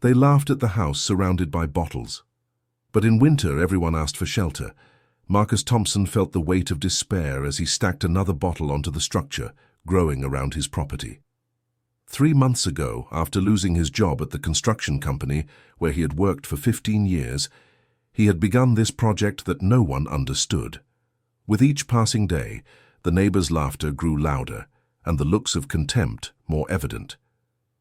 They laughed at the house surrounded by bottles. But in winter, everyone asked for shelter. Marcus Thompson felt the weight of despair as he stacked another bottle onto the structure, growing around his property. 3 months ago, after losing his job at the construction company where he had worked for 15 years, he had begun this project that no one understood. With each passing day, the neighbors' laughter grew louder, and the looks of contempt more evident.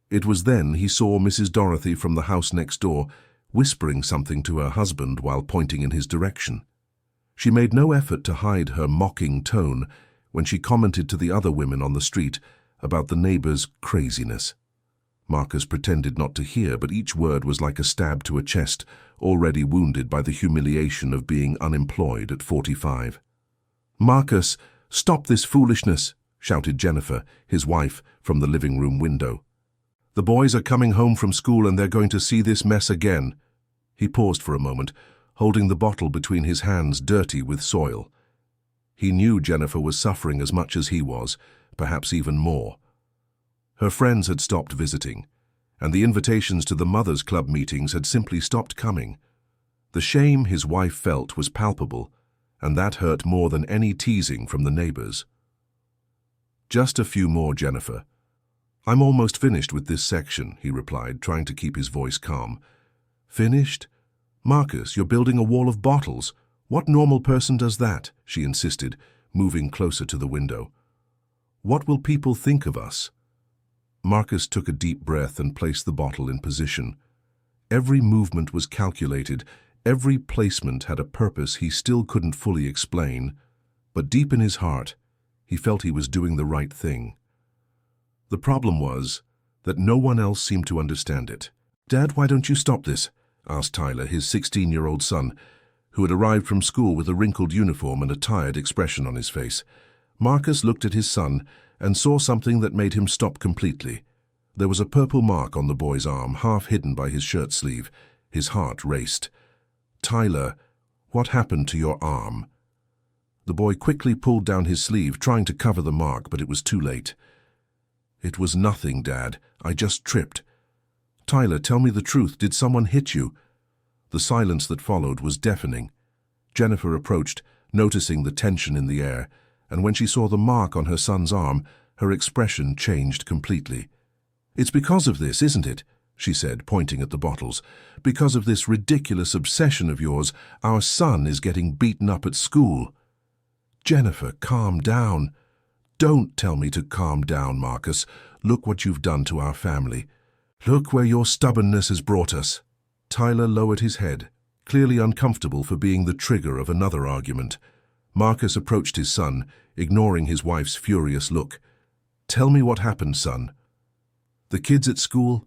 It was then he saw Mrs. Dorothy from the house next door, whispering something to her husband while pointing in his direction. She made no effort to hide her mocking tone when she commented to the other women on the street about the neighbors' craziness. Marcus pretended not to hear, but each word was like a stab to a chest already wounded by the humiliation of being unemployed at 45. "Marcus, stop this foolishness," shouted Jennifer, his wife, from the living room window. "The boys are coming home from school and they're going to see this mess again." He paused for a moment, holding the bottle between his hands dirty with soil. He knew Jennifer was suffering as much as he was, perhaps even more. Her friends had stopped visiting, and the invitations to the Mothers' Club meetings had simply stopped coming. The shame his wife felt was palpable, and that hurt more than any teasing from the neighbors. "Just a few more, Jennifer. I'm almost finished with this section," he replied, trying to keep his voice calm. "Finished? Marcus, you're building a wall of bottles. What normal person does that?" she insisted, moving closer to the window. "What will people think of us?" Marcus took a deep breath and placed the bottle in position. Every movement was calculated, every placement had a purpose he still couldn't fully explain, but deep in his heart, he felt he was doing the right thing. The problem was that no one else seemed to understand it. "Dad, why don't you stop this?" asked Tyler, his 16-year-old son, who had arrived from school with a wrinkled uniform and a tired expression on his face. Marcus looked at his son and saw something that made him stop completely. There was a purple mark on the boy's arm, half hidden by his shirt sleeve. His heart raced. "Tyler, what happened to your arm?" The boy quickly pulled down his sleeve, trying to cover the mark, but it was too late. "It was nothing, Dad. I just tripped." "Tyler, tell me the truth. Did someone hit you?" The silence that followed was deafening. Jennifer approached, noticing the tension in the air, and when she saw the mark on her son's arm, her expression changed completely. "It's because of this, isn't it?" she said, pointing at the bottles. "Because of this ridiculous obsession of yours, our son is getting beaten up at school." "Jennifer, calm down." "Don't tell me to calm down, Marcus. Look what you've done to our family. Look where your stubbornness has brought us." Tyler lowered his head, clearly uncomfortable for being the trigger of another argument. Marcus approached his son, ignoring his wife's furious look. "Tell me what happened, son." "The kids at school,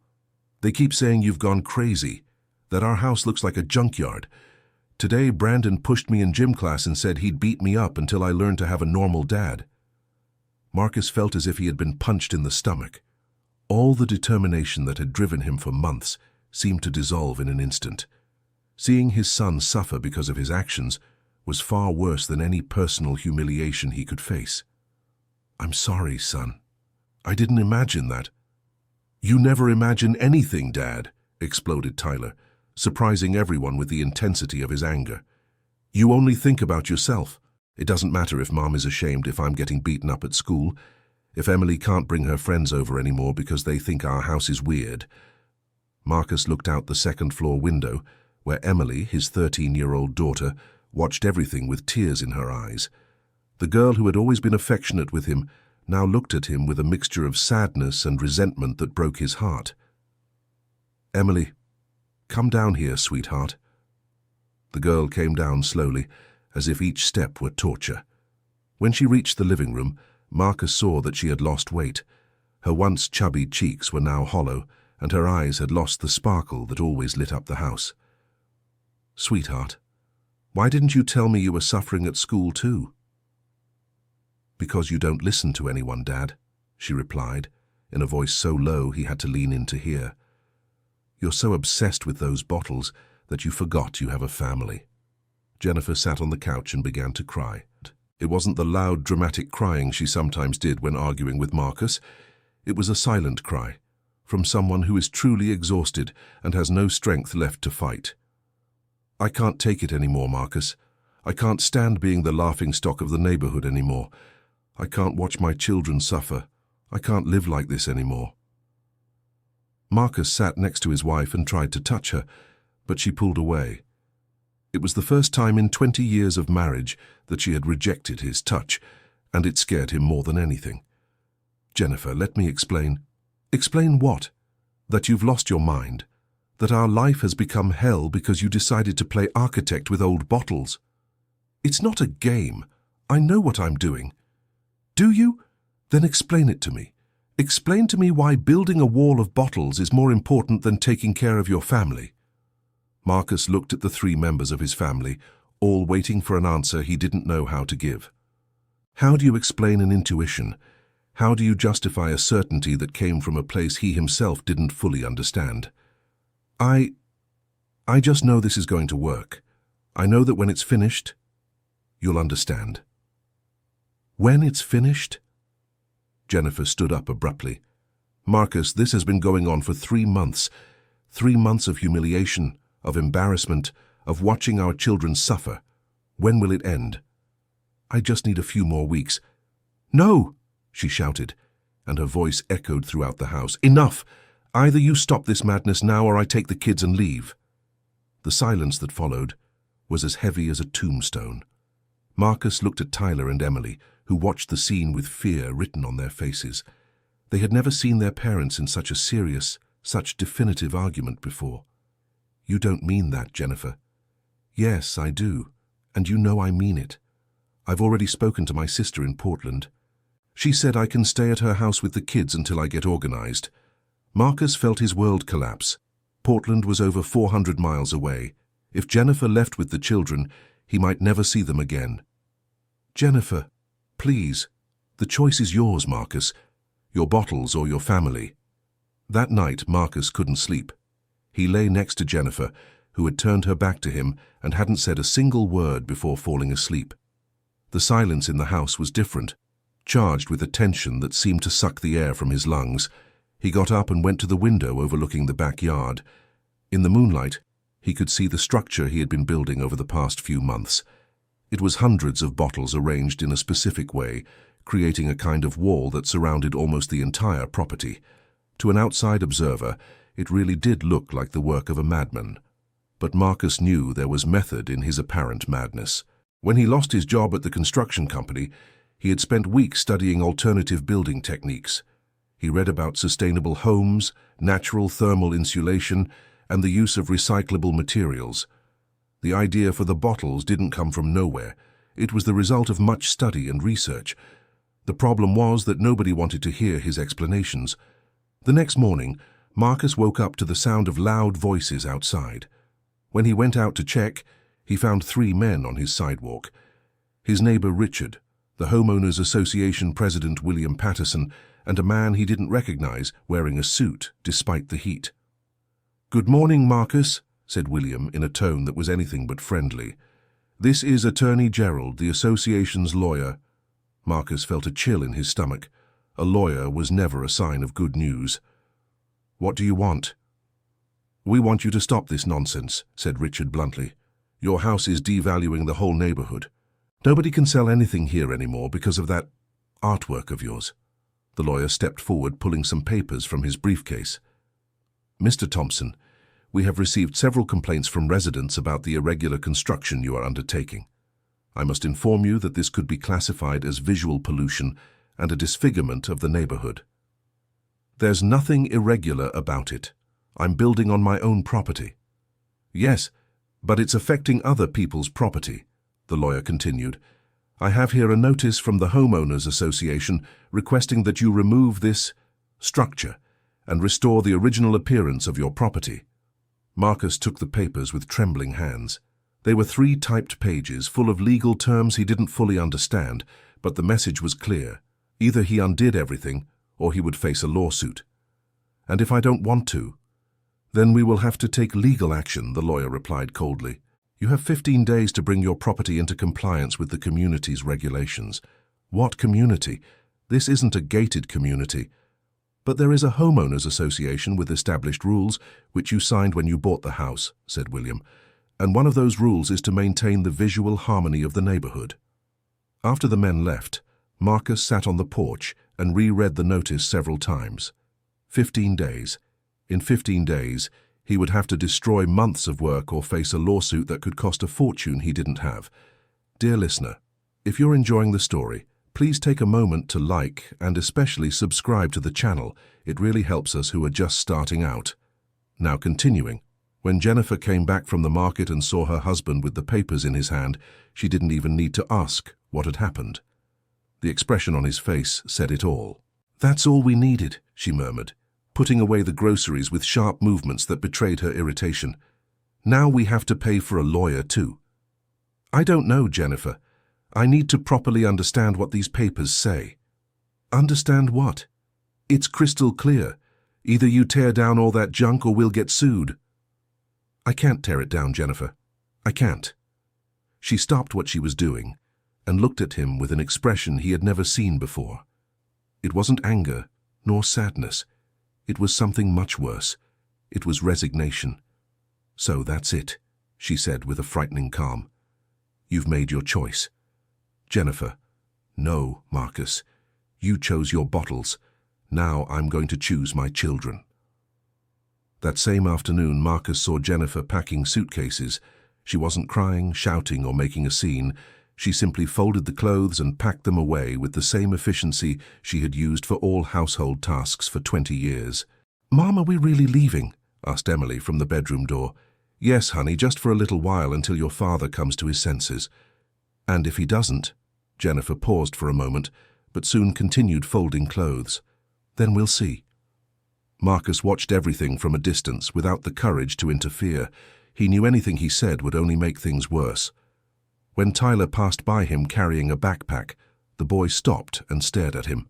they keep saying you've gone crazy, that our house looks like a junkyard. Today, Brandon pushed me in gym class and said he'd beat me up until I learned to have a normal dad." Marcus felt as if he had been punched in the stomach. All the determination that had driven him for months seemed to dissolve in an instant. Seeing his son suffer because of his actions was far worse than any personal humiliation he could face. "I'm sorry, son. I didn't imagine that." "You never imagine anything, Dad," exploded Tyler, surprising everyone with the intensity of his anger. "You only think about yourself. It doesn't matter if Mom is ashamed if I'm getting beaten up at school, if Emily can't bring her friends over anymore because they think our house is weird." Marcus looked out the second-floor window, where Emily, his 13-year-old daughter, watched everything with tears in her eyes. The girl who had always been affectionate with him now looked at him with a mixture of sadness and resentment that broke his heart. "Emily, come down here, sweetheart." The girl came down slowly, as if each step were torture. When she reached the living room, Marcus saw that she had lost weight. Her once chubby cheeks were now hollow, and her eyes had lost the sparkle that always lit up the house. "Sweetheart, why didn't you tell me you were suffering at school too?" "Because you don't listen to anyone, Dad," she replied, in a voice so low he had to lean in to hear. "You're so obsessed with those bottles that you forgot you have a family." Jennifer sat on the couch and began to cry. It wasn't the loud, dramatic crying she sometimes did when arguing with Marcus. It was a silent cry, from someone who is truly exhausted and has no strength left to fight. I can't take it anymore, Marcus. I can't stand being the laughingstock of the neighborhood anymore. I can't watch my children suffer. I can't live like this anymore. Marcus sat next to his wife and tried to touch her, but she pulled away. It was the first time in 20 years of marriage that she had rejected his touch, and it scared him more than anything. Jennifer, let me explain. Explain what? That you've lost your mind? That our life has become hell because you decided to play architect with old bottles? It's not a game. I know what I'm doing. Do you? Then explain it to me. Explain to me why building a wall of bottles is more important than taking care of your family. Marcus looked at the 3 members of his family, all waiting for an answer he didn't know how to give. How do you explain an intuition? How do you justify a certainty that came from a place he himself didn't fully understand? I just know this is going to work. I know that when it's finished, you'll understand. When it's finished? Jennifer stood up abruptly. Marcus, this has been going on for 3 months. 3 months of humiliation, of embarrassment, of watching our children suffer. When will it end? I just need a few more weeks. No, she shouted, and her voice echoed throughout the house. Enough! Either you stop this madness now or I take the kids and leave. The silence that followed was as heavy as a tombstone. Marcus looked at Tyler and Emily, who watched the scene with fear written on their faces. They had never seen their parents in such a serious, such definitive argument before. You don't mean that, Jennifer. Yes, I do, and you know I mean it. I've already spoken to my sister in Portland. She said I can stay at her house with the kids until I get organized. Marcus felt his world collapse. Portland was over 400 miles away. If Jennifer left with the children, he might never see them again. Jennifer, please, the choice is yours, Marcus. Your bottles or your family. That night, Marcus couldn't sleep. He lay next to Jennifer, who had turned her back to him and hadn't said a single word before falling asleep. The silence in the house was different, charged with a tension that seemed to suck the air from his lungs. He got up and went to the window overlooking the backyard. In the moonlight, he could see the structure he had been building over the past few months. It was hundreds of bottles arranged in a specific way, creating a kind of wall that surrounded almost the entire property. To an outside observer, it really did look like the work of a madman. But Marcus knew there was method in his apparent madness. When he lost his job at the construction company, he had spent weeks studying alternative building techniques. He read about sustainable homes, natural thermal insulation, and the use of recyclable materials. The idea for the bottles didn't come from nowhere. It was the result of much study and research. The problem was that nobody wanted to hear his explanations. The next morning, Marcus woke up to the sound of loud voices outside. When he went out to check, he found 3 men on his sidewalk. His neighbor Richard, the Homeowners Association President William Patterson, and a man he didn't recognize wearing a suit despite the heat. "Good morning, Marcus," said William in a tone that was anything but friendly. "This is Attorney Gerald, the association's lawyer." Marcus felt a chill in his stomach. A lawyer was never a sign of good news. "What do you want?" "We want you to stop this nonsense," said Richard bluntly. "Your house is devaluing the whole neighborhood. Nobody can sell anything here anymore because of that artwork of yours." The lawyer stepped forward, pulling some papers from his briefcase. "Mr. Thompson, we have received several complaints from residents about the irregular construction you are undertaking. I must inform you that this could be classified as visual pollution and a disfigurement of the neighborhood." "There's nothing irregular about it. I'm building on my own property." "Yes, but it's affecting other people's property," the lawyer continued. "I have here a notice from the Homeowners Association requesting that you remove this structure and restore the original appearance of your property." Marcus took the papers with trembling hands. They were 3 typed pages full of legal terms he didn't fully understand, but the message was clear. Either he undid everything, or he would face a lawsuit. "And if I don't want to?" "Then we will have to take legal action," the lawyer replied coldly. "You have 15 days to bring your property into compliance with the community's regulations." "What community? This isn't a gated community." But there is a homeowners association with established rules, which you signed when you bought the house, said William, and one of those rules is to maintain the visual harmony of the neighborhood. After the men left, Marcus sat on the porch and reread the notice several times. 15 days. In 15 days, he would have to destroy months of work or face a lawsuit that could cost a fortune he didn't have. Dear listener, if you're enjoying the story, please take a moment to like and especially subscribe to the channel. It really helps us who are just starting out. Now continuing. When Jennifer came back from the market and saw her husband with the papers in his hand, she didn't even need to ask what had happened. The expression on his face said it all. "That's all we needed," she murmured, putting away the groceries with sharp movements that betrayed her irritation. "Now we have to pay for a lawyer too." "I don't know, Jennifer. I need to properly understand what these papers say." "Understand what? It's crystal clear. Either you tear down all that junk or we'll get sued." "I can't tear it down, Jennifer. I can't." She stopped what she was doing and looked at him with an expression he had never seen before. It wasn't anger, nor sadness. It was something much worse. It was resignation. "So that's it," she said with a frightening calm. "You've made your choice." "Jennifer." "No, Marcus. You chose your bottles. Now I'm going to choose my children." That same afternoon, Marcus saw Jennifer packing suitcases. She wasn't crying, shouting, or making a scene. She simply folded the clothes and packed them away with the same efficiency she had used for all household tasks for 20 years. "Mom, are we really leaving?" asked Emily from the bedroom door. "Yes, honey, just for a little while until your father comes to his senses." "And if he doesn't?" Jennifer paused for a moment, but soon continued folding clothes. "Then we'll see." Marcus watched everything from a distance without the courage to interfere. He knew anything he said would only make things worse. When Tyler passed by him carrying a backpack, the boy stopped and stared at him.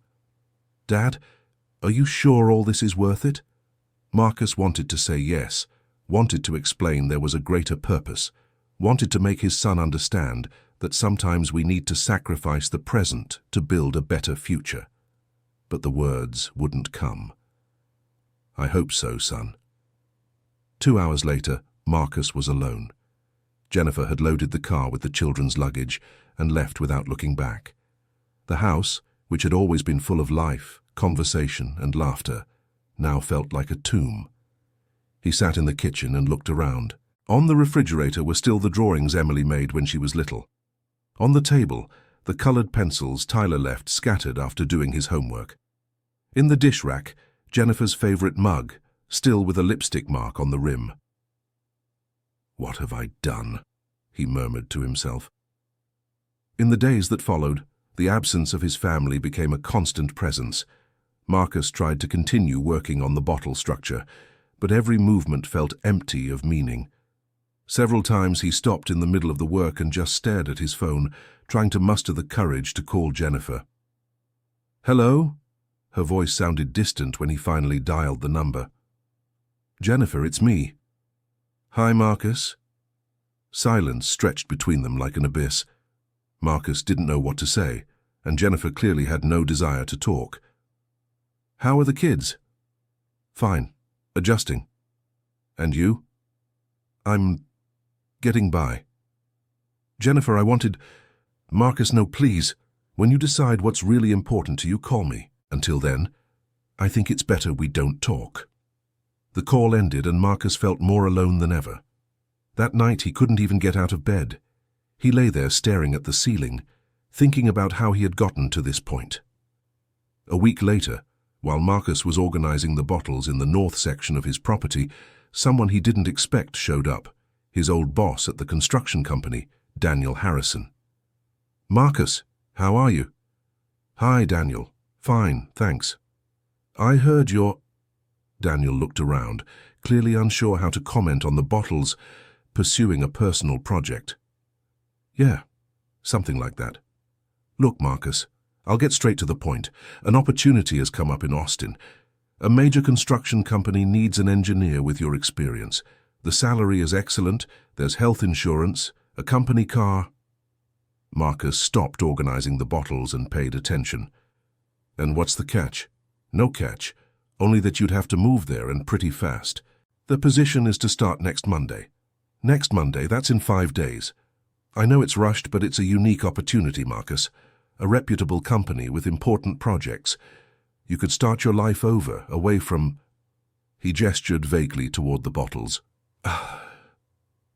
"Dad, are you sure all this is worth it?" Marcus wanted to say yes, wanted to explain there was a greater purpose, wanted to make his son understand that sometimes we need to sacrifice the present to build a better future. But the words wouldn't come. "I hope so, son." 2 hours later, Marcus was alone. Jennifer had loaded the car with the children's luggage and left without looking back. The house, which had always been full of life, conversation, and laughter, now felt like a tomb. He sat in the kitchen and looked around. On the refrigerator were still the drawings Emily made when she was little. On the table, the colored pencils Tyler left scattered after doing his homework. In the dish rack, Jennifer's favorite mug, still with a lipstick mark on the rim. "What have I done?" he murmured to himself. In the days that followed, the absence of his family became a constant presence. Marcus tried to continue working on the bottle structure, but every movement felt empty of meaning. Several times he stopped in the middle of the work and just stared at his phone, trying to muster the courage to call Jennifer. "Hello?" Her voice sounded distant when he finally dialed the number. "Jennifer, it's me." "Hi, Marcus." Silence stretched between them like an abyss. Marcus didn't know what to say, and Jennifer clearly had no desire to talk. "How are the kids?" "Fine. Adjusting." "And you?" "I'm getting by." "Jennifer, I wanted—" "Marcus, no, please. When you decide what's really important to you, call me. Until then, I think it's better we don't talk." The call ended and Marcus felt more alone than ever. That night he couldn't even get out of bed. He lay there staring at the ceiling, thinking about how he had gotten to this point. A week later, while Marcus was organizing the bottles in the north section of his property, someone he didn't expect showed up, his old boss at the construction company, Daniel Harrison. "Marcus, how are you?" "Hi, Daniel. Fine, thanks." "I heard you're—" Daniel looked around, clearly unsure how to comment on the bottles, pursuing a personal project. "Yeah, something like that. Look, Marcus, I'll get straight to the point. An opportunity has come up in Austin. A major construction company needs an engineer with your experience. The salary is excellent, there's health insurance, a company car." Marcus stopped organizing the bottles and paid attention. "And what's the catch?" "No catch. only that you'd have to move there and pretty fast. The position is to start next Monday. Next Monday, that's in 5 days. I know it's rushed, but it's a unique opportunity, Marcus. A reputable company with important projects. You could start your life over, away from... He gestured vaguely toward the bottles.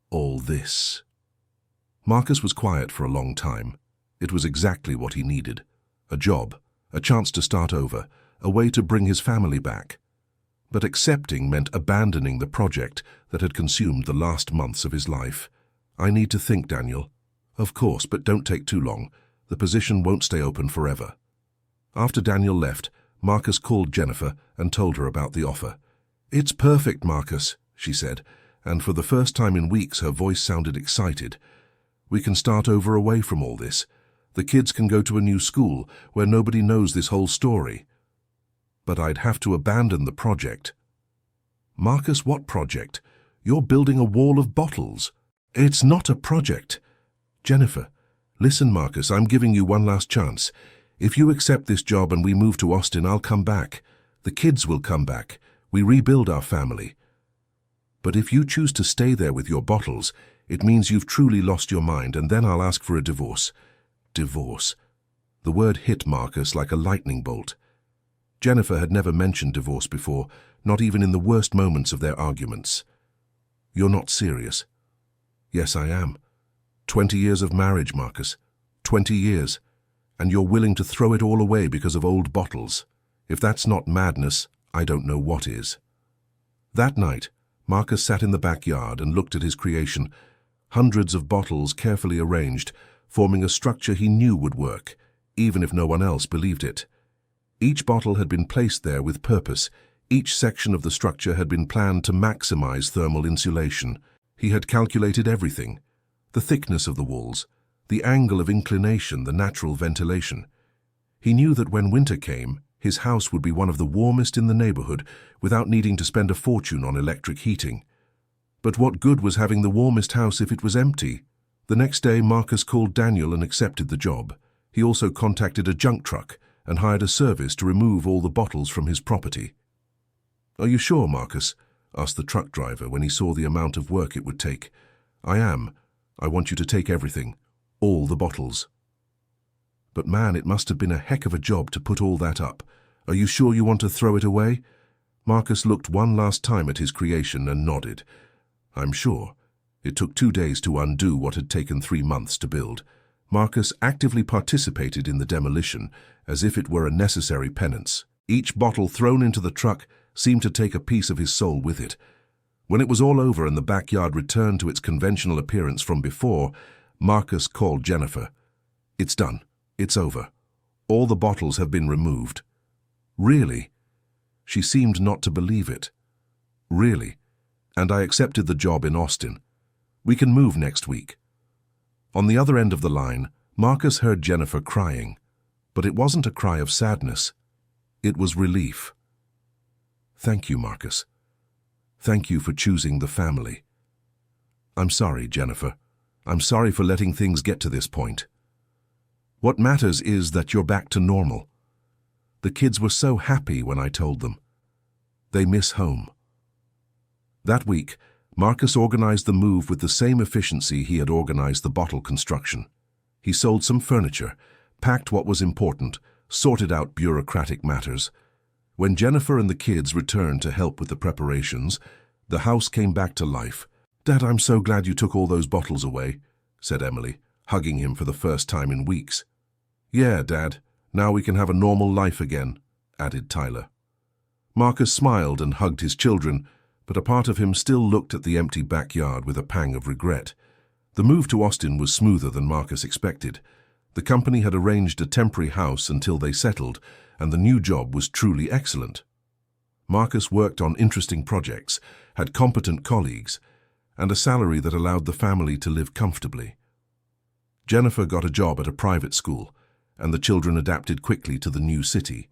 All this. Marcus was quiet for a long time. It was exactly what he needed. A job, a chance to start over, a way to bring his family back. But accepting meant abandoning the project that had consumed the last months of his life. I need to think, Daniel. Of course, but don't take too long. The position won't stay open forever. After Daniel left, Marcus called Jennifer and told her about the offer. It's perfect, Marcus, she said, and for the first time in weeks her voice sounded excited. We can start over away from all this. The kids can go to a new school where nobody knows this whole story. But I'd have to abandon the project. Marcus, what project? You're building a wall of bottles. It's not a project. Jennifer, listen, Marcus, I'm giving you one last chance. If you accept this job and we move to Austin, I'll come back. The kids will come back. We rebuild our family. But if you choose to stay there with your bottles, it means you've truly lost your mind, and then I'll ask for a divorce. Divorce. The word hit Marcus like a lightning bolt. Jennifer had never mentioned divorce before, not even in the worst moments of their arguments. You're not serious. Yes, I am. 20 years of marriage, Marcus. 20 years. And you're willing to throw it all away because of old bottles. If that's not madness, I don't know what is. That night, Marcus sat in the backyard and looked at his creation, hundreds of bottles carefully arranged, forming a structure he knew would work, even if no one else believed it. Each bottle had been placed there with purpose. Each section of the structure had been planned to maximize thermal insulation. He had calculated everything: the thickness of the walls, the angle of inclination, the natural ventilation. He knew that when winter came, his house would be one of the warmest in the neighborhood without needing to spend a fortune on electric heating. But what good was having the warmest house if it was empty? The next day, Marcus called Daniel and accepted the job. He also contacted a junk truck and hired a service to remove all the bottles from his property. "Are you sure, Marcus?" asked the truck driver when he saw the amount of work it would take. "I am. I want you to take everything. All the bottles." "But man, it must have been a heck of a job to put all that up. Are you sure you want to throw it away?" Marcus looked one last time at his creation and nodded. "I'm sure. It took 2 days to undo what had taken 3 months to build." Marcus actively participated in the demolition, as if it were a necessary penance. Each bottle thrown into the truck seemed to take a piece of his soul with it. When it was all over and the backyard returned to its conventional appearance from before, Marcus called Jennifer. "It's done. It's over. All the bottles have been removed." "Really?" She seemed not to believe it. "Really. And I accepted the job in Austin. We can move next week." On the other end of the line, Marcus heard Jennifer crying, but it wasn't a cry of sadness. It was relief. "Thank you, Marcus. Thank you for choosing the family." "I'm sorry, Jennifer. I'm sorry for letting things get to this point. What matters is that you're back to normal. The kids were so happy when I told them. They miss home." That week, Marcus organized the move with the same efficiency he had organized the bottle construction. He sold some furniture, packed what was important, sorted out bureaucratic matters. When Jennifer and the kids returned to help with the preparations, the house came back to life. "Dad, I'm so glad you took all those bottles away," said Emily, hugging him for the first time in weeks. "Yeah, Dad, now we can have a normal life again," added Tyler. Marcus smiled and hugged his children, but a part of him still looked at the empty backyard with a pang of regret. The move to Austin was smoother than Marcus expected. The company had arranged a temporary house until they settled, and the new job was truly excellent. Marcus worked on interesting projects, had competent colleagues, and a salary that allowed the family to live comfortably. Jennifer got a job at a private school, and the children adapted quickly to the new city.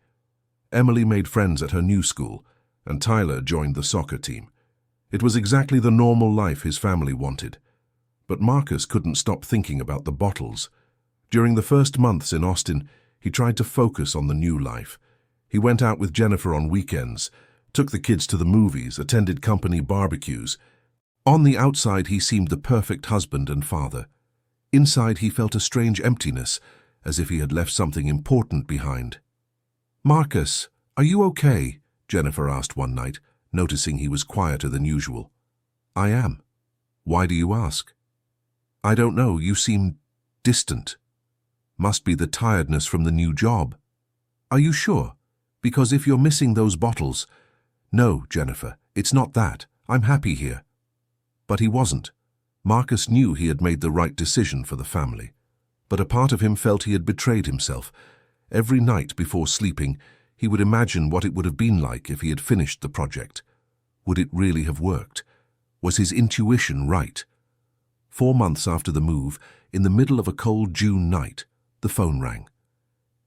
Emily made friends at her new school, and Tyler joined the soccer team. It was exactly the normal life his family wanted. But Marcus couldn't stop thinking about the bottles. During the first months in Austin, he tried to focus on the new life. He went out with Jennifer on weekends, took the kids to the movies, attended company barbecues. On the outside, he seemed the perfect husband and father. Inside, he felt a strange emptiness, as if he had left something important behind. "Marcus, are you okay?" Jennifer asked one night, noticing he was quieter than usual. "I am." "Why do you ask?" "I don't know, you seem distant." "Must be the tiredness from the new job." "Are you sure? Because if you're missing those bottles—" "No, Jennifer, it's not that. I'm happy here." But he wasn't. Marcus knew he had made the right decision for the family. But a part of him felt he had betrayed himself. Every night before sleeping, he would imagine what it would have been like if he had finished the project. Would it really have worked? Was his intuition right? 4 months after the move, in the middle of a cold June night, the phone rang.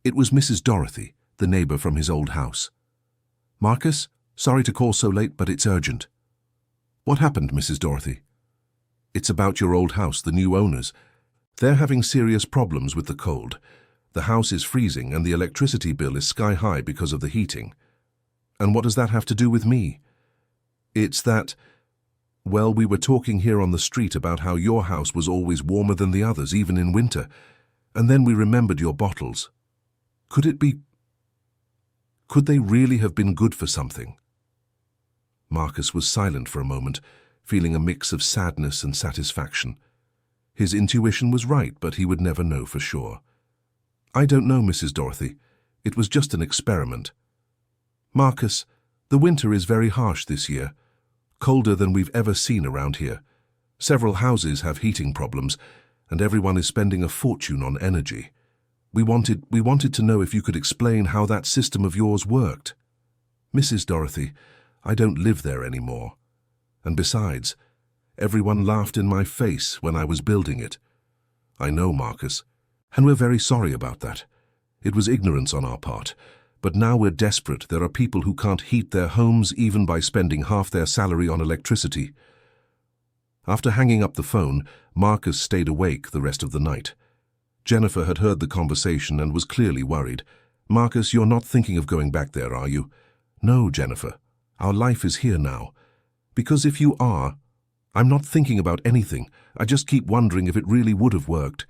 It was Mrs. Dorothy, the neighbor from his old house. "Marcus, sorry to call so late, but it's urgent." "What happened, Mrs. Dorothy?" "It's about your old house, the new owners. They're having serious problems with the cold. The house is freezing and the electricity bill is sky high because of the heating." "And what does that have to do with me?" "It's that, well, we were talking here on the street about how your house was always warmer than the others, even in winter. And then we remembered your bottles. Could they really have been good for something?" Marcus was silent for a moment, feeling a mix of sadness and satisfaction. His intuition was right, but he would never know for sure. "I don't know, Mrs. Dorothy. It was just an experiment." "Marcus, the winter is very harsh this year, colder than we've ever seen around here. Several houses have heating problems, and everyone is spending a fortune on energy. We wanted to know if you could explain how that system of yours worked." "Mrs. Dorothy, I don't live there anymore. And besides, everyone laughed in my face when I was building it." "I know, Marcus, and we're very sorry about that. It was ignorance on our part, but now we're desperate. There are people who can't heat their homes even by spending half their salary on electricity." After hanging up the phone, Marcus stayed awake the rest of the night. Jennifer had heard the conversation and was clearly worried. "Marcus, you're not thinking of going back there, are you?" "No, Jennifer. Our life is here now. Because if you are, I'm not thinking about anything. I just keep wondering if it really would have worked."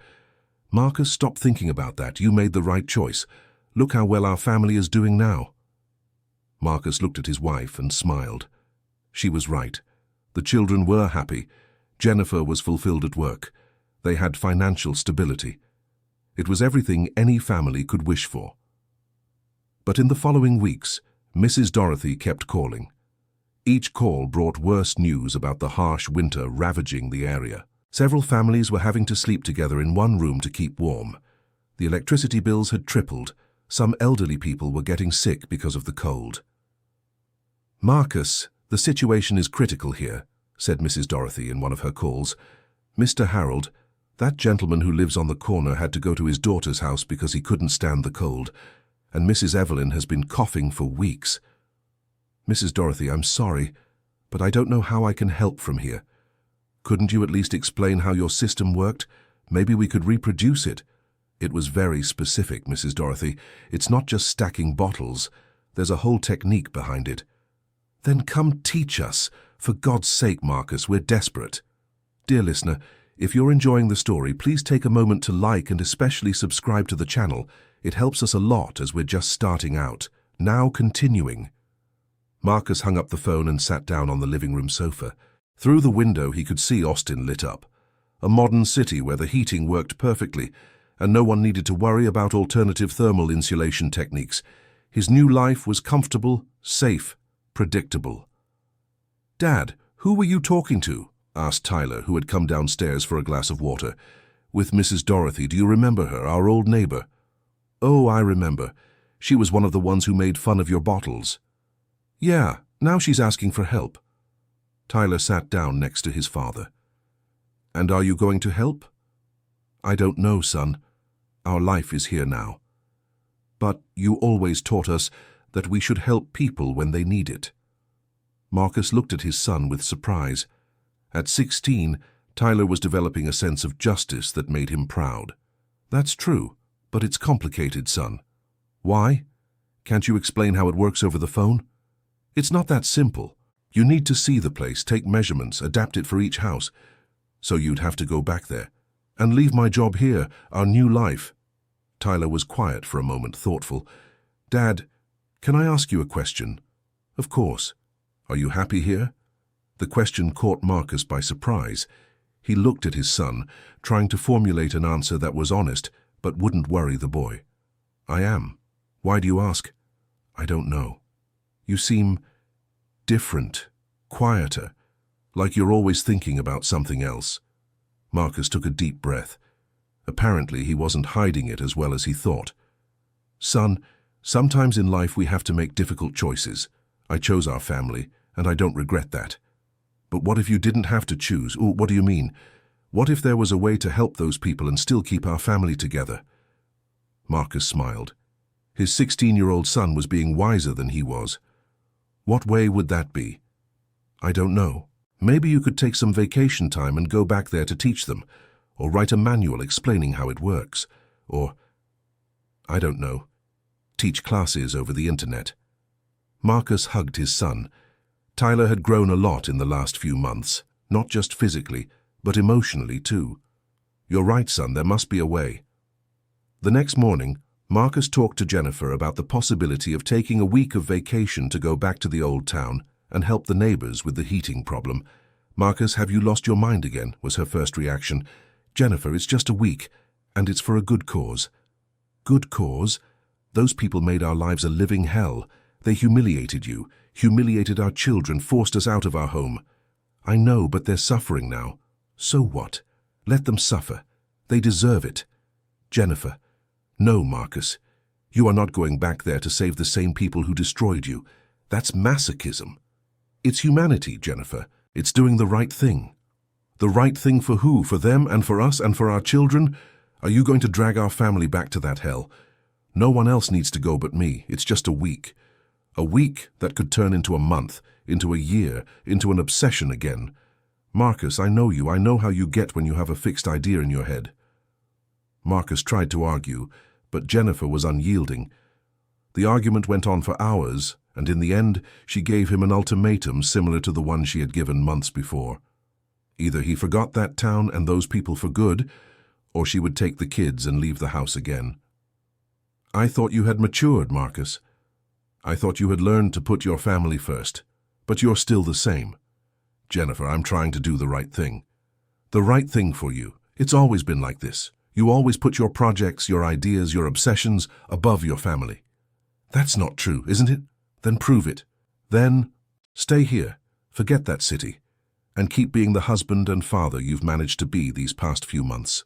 "Marcus, stop thinking about that. You made the right choice. Look how well our family is doing now." Marcus looked at his wife and smiled. She was right. The children were happy. Jennifer was fulfilled at work. They had financial stability. It was everything any family could wish for. But in the following weeks, Mrs. Dorothy kept calling. Each call brought worse news about the harsh winter ravaging the area. Several families were having to sleep together in one room to keep warm. The electricity bills had tripled. Some elderly people were getting sick because of the cold. "Marcus, the situation is critical here," said Mrs. Dorothy in one of her calls. "Mr. Harold, that gentleman who lives on the corner, had to go to his daughter's house because he couldn't stand the cold, and Mrs. Evelyn has been coughing for weeks. Mrs. Dorothy, I'm sorry, but I don't know how I can help from here. Couldn't you at least explain how your system worked? Maybe we could reproduce it." It was very specific, Mrs. Dorothy. "It's not just stacking bottles. There's a whole technique behind it." "Then come teach us. For God's sake, Marcus, we're desperate." Dear listener, if you're enjoying the story, please take a moment to like and especially subscribe to the channel. It helps us a lot as we're just starting out. Now continuing. Marcus hung up the phone and sat down on the living room sofa. Through the window he could see Austin lit up. A modern city where the heating worked perfectly, and no one needed to worry about alternative thermal insulation techniques. His new life was comfortable, safe, predictable. "Dad, who were you talking to?" asked Tyler, who had come downstairs for a glass of water. "With Mrs. Dorothy. Do you remember her, our old neighbor?" "Oh, I remember. She was one of the ones who made fun of your bottles." "Yeah, now she's asking for help." Tyler sat down next to his father. "And are you going to help?" "I don't know, son. Our life is here now. But you always taught us that we should help people when they need it." Marcus looked at his son with surprise. At 16, Tyler was developing a sense of justice that made him proud. "That's true, but it's complicated, son." "Why?" Can't you explain how it works over the phone? It's not that simple. You need to see the place, take measurements, adapt it for each house. So you'd have to go back there. And leave my job here, our new life. Tyler was quiet for a moment, thoughtful. Dad, can I ask you a question? Of course. Are you happy here? The question caught Marcus by surprise. He looked at his son, trying to formulate an answer that was honest, but wouldn't worry the boy. I am. Why do you ask? I don't know. You seem different, quieter, like you're always thinking about something else. Marcus took a deep breath. Apparently, he wasn't hiding it as well as he thought. Son, sometimes in life we have to make difficult choices. I chose our family, and I don't regret that. But what if you didn't have to choose? Ooh, what do you mean? What if there was a way to help those people and still keep our family together? Marcus smiled. His 16-year-old son was being wiser than he was. What way would that be? I don't know. Maybe you could take some vacation time and go back there to teach them, or write a manual explaining how it works, or, I don't know, teach classes over the internet. Marcus hugged his son. Tyler had grown a lot in the last few months, not just physically, but emotionally too. You're right, son, there must be a way. The next morning, Marcus talked to Jennifer about the possibility of taking a week of vacation to go back to the old town and help the neighbors with the heating problem. Marcus, have you lost your mind again? Was her first reaction. Jennifer, it's just a week, and it's for a good cause. Good cause? Those people made our lives a living hell. They humiliated you, humiliated our children, forced us out of our home. I know, but they're suffering now. So what? Let them suffer. They deserve it. Jennifer. No, Marcus. You are not going back there to save the same people who destroyed you. That's masochism. It's humanity, Jennifer. It's doing the right thing. The right thing for who? For them and for us and for our children? Are you going to drag our family back to that hell? No one else needs to go but me. It's just a week. A week that could turn into a month, into a year, into an obsession again. Marcus, I know you. I know how you get when you have a fixed idea in your head. Marcus tried to argue, but Jennifer was unyielding. The argument went on for hours, and in the end, she gave him an ultimatum similar to the one she had given months before. Either he forgot that town and those people for good, or she would take the kids and leave the house again. I thought you had matured, Marcus. I thought you had learned to put your family first, but you're still the same. Jennifer, I'm trying to do the right thing. The right thing for you. It's always been like this. You always put your projects, your ideas, your obsessions above your family. That's not true, isn't it? Then prove it. Then stay here, forget that city, and keep being the husband and father you've managed to be these past few months.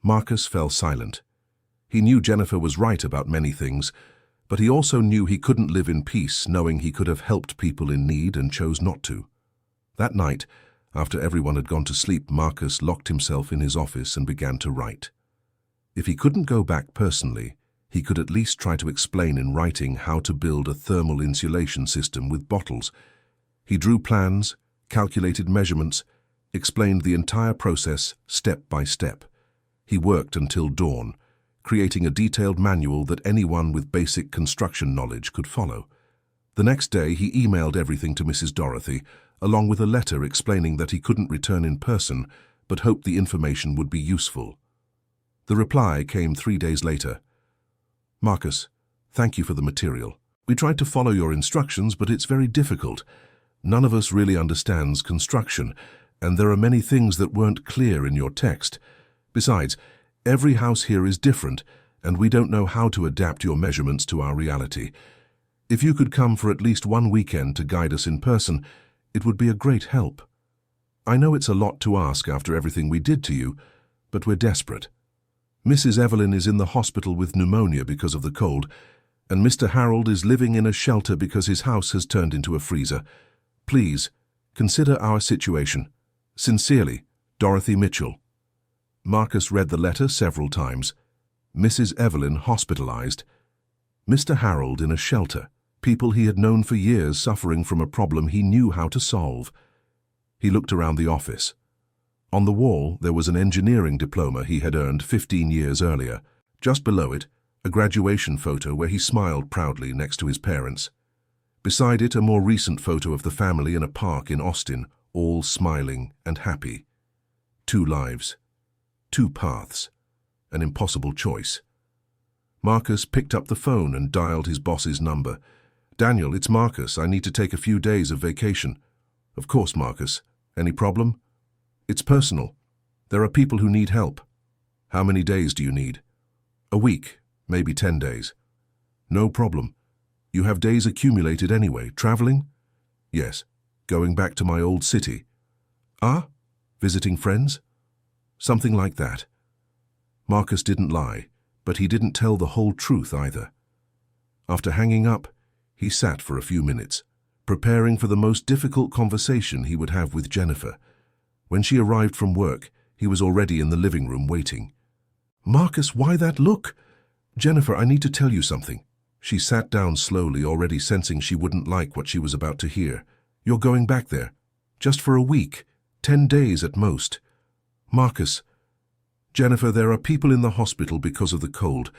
Marcus fell silent. He knew Jennifer was right about many things, but he also knew he couldn't live in peace knowing he could have helped people in need and chose not to. That night, after everyone had gone to sleep, Marcus locked himself in his office and began to write. If he couldn't go back personally, he could at least try to explain in writing how to build a thermal insulation system with bottles. He drew plans, calculated measurements, explained the entire process step by step. He worked until dawn, creating a detailed manual that anyone with basic construction knowledge could follow. The next day, he emailed everything to Mrs. Dorothy, along with a letter explaining that he couldn't return in person, but hoped the information would be useful. The reply came 3 days later. Marcus, thank you for the material. We tried to follow your instructions, but it's very difficult. None of us really understands construction, and there are many things that weren't clear in your text. Besides, every house here is different, and we don't know how to adapt your measurements to our reality. If you could come for at least one weekend to guide us in person, it would be a great help. I know it's a lot to ask after everything we did to you, but we're desperate. Mrs. Evelyn is in the hospital with pneumonia because of the cold, and Mr. Harold is living in a shelter because his house has turned into a freezer. Please, consider our situation. Sincerely, Dorothy Mitchell. Marcus read the letter several times. Mrs. Evelyn hospitalized. Mr. Harold in a shelter. People he had known for years suffering from a problem he knew how to solve. He looked around the office. On the wall, there was an engineering diploma he had earned 15 years earlier. Just below it, a graduation photo where he smiled proudly next to his parents. Beside it, a more recent photo of the family in a park in Austin, all smiling and happy. 2 lives, 2 paths, an impossible choice. Marcus picked up the phone and dialed his boss's number. "Daniel, it's Marcus. I need to take a few days of vacation." "Of course, Marcus. Any problem?" "It's personal. There are people who need help." "How many days do you need?" "A week, maybe 10 days." "No problem. You have days accumulated anyway. Traveling?" "Yes. Going back to my old city." "Ah? Visiting friends?" "Something like that." Marcus didn't lie, but he didn't tell the whole truth either. After hanging up, he sat for a few minutes, preparing for the most difficult conversation he would have with Jennifer. When she arrived from work, he was already in the living room waiting. "Marcus, why that look?" "Jennifer, I need to tell you something." She sat down slowly, already sensing she wouldn't like what she was about to hear. "You're going back there. Just for a week. 10 days at most." "Marcus." "Jennifer, there are people in the hospital because of the cold.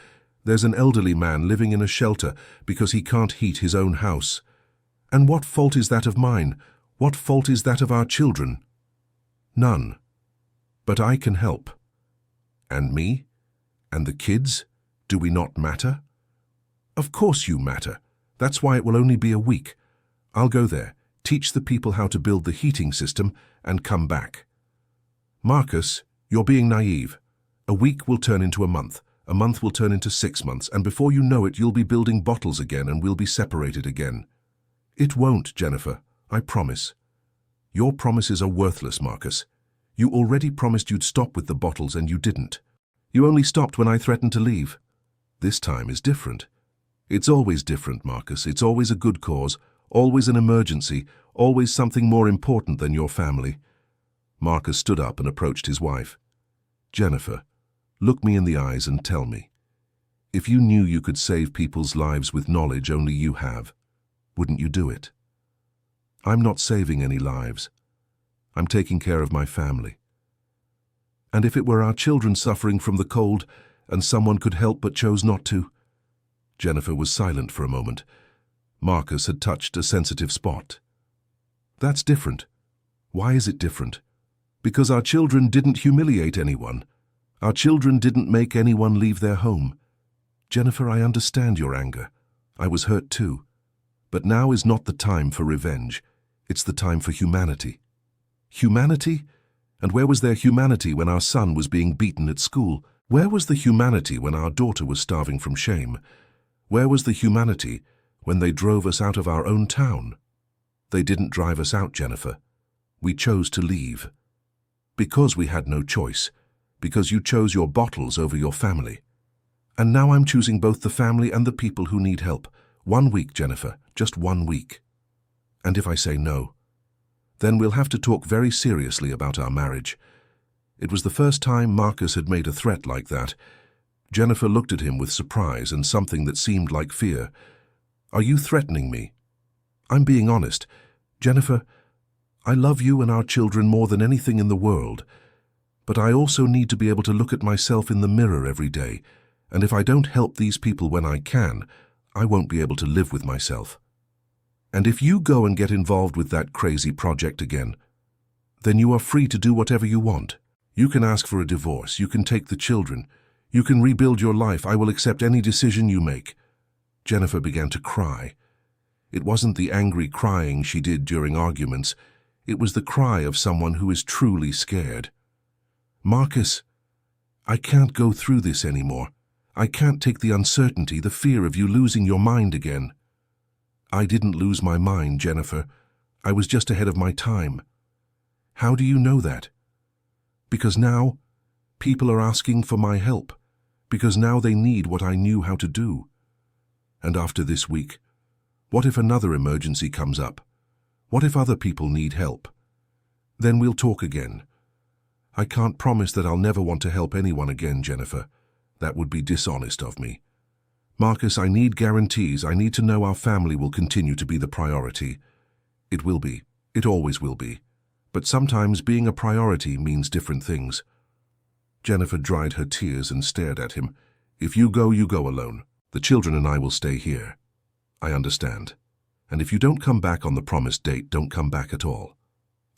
There's an elderly man living in a shelter because he can't heat his own house. And what fault is that of mine? What fault is that of our children? None. But I can help. And me? And the kids? Do we not matter?" "Of course you matter. That's why it will only be a week. I'll go there, teach the people how to build the heating system, and come back." "Marcus, you're being naive. A week will turn into a month will turn into 6 months, and before you know it, you'll be building bottles again and we'll be separated again." "It won't, Jennifer. I promise." "Your promises are worthless, Marcus. You already promised you'd stop with the bottles and you didn't. You only stopped when I threatened to leave. This time is different. It's always different, Marcus. It's always a good cause, always an emergency, always something more important than your family." Marcus stood up and approached his wife. "Jennifer, look me in the eyes and tell me. If you knew you could save people's lives with knowledge only you have, wouldn't you do it?" "I'm not saving any lives. I'm taking care of my family." "And if it were our children suffering from the cold and someone could help but chose not to?" Jennifer was silent for a moment. Marcus had touched a sensitive spot. "That's different." "Why is it different?" "Because our children didn't humiliate anyone. Our children didn't make anyone leave their home." "Jennifer, I understand your anger. I was hurt too. But now is not the time for revenge. It's the time for humanity." "Humanity? And where was their humanity when our son was being beaten at school? Where was the humanity when our daughter was starving from shame? Where was the humanity when they drove us out of our own town?" "They didn't drive us out, Jennifer. We chose to leave. Because we had no choice. Because you chose your bottles over your family. And now I'm choosing both the family and the people who need help. 1 week, Jennifer, just 1 week. And if I say no, then we'll have to talk very seriously about our marriage." It was the first time Marcus had made a threat like that. Jennifer looked at him with surprise and something that seemed like fear. "Are you threatening me?" "I'm being honest. Jennifer, I love you and our children more than anything in the world. But I also need to be able to look at myself in the mirror every day, and if I don't help these people when I can, I won't be able to live with myself. And if you go and get involved with that crazy project again, then you are free to do whatever you want. You can ask for a divorce, you can take the children, you can rebuild your life. I will accept any decision you make." Jennifer began to cry. It wasn't the angry crying she did during arguments. It was the cry of someone who is truly scared. "Marcus, I can't go through this anymore. I can't take the uncertainty, the fear of you losing your mind again." "I didn't lose my mind, Jennifer. I was just ahead of my time." "How do you know that?" "Because now people are asking for my help. Because now they need what I knew how to do. And after this week, what if another emergency comes up? What if other people need help? Then we'll talk again. I can't promise that I'll never want to help anyone again, Jennifer. That would be dishonest of me. Marcus, I need guarantees. I need to know our family will continue to be the priority. It will be. It always will be. But sometimes being a priority means different things." Jennifer dried her tears and stared at him. If you go alone. The children and I will stay here. I understand. And if you don't come back on the promised date, don't come back at all.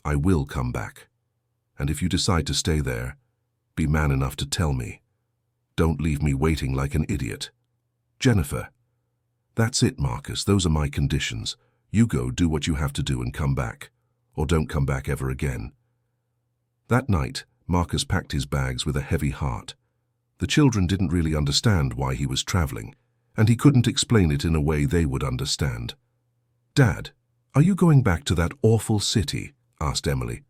I will come back. And if you decide to stay there, be man enough to tell me. Don't leave me waiting like an idiot. Jennifer. That's it, Marcus. Those are my conditions. You go, do what you have to do and come back. Or don't come back ever again. That night, Marcus packed his bags with a heavy heart. The children didn't really understand why he was traveling, and he couldn't explain it in a way they would understand. Dad, are you going back to that awful city? Asked Emily.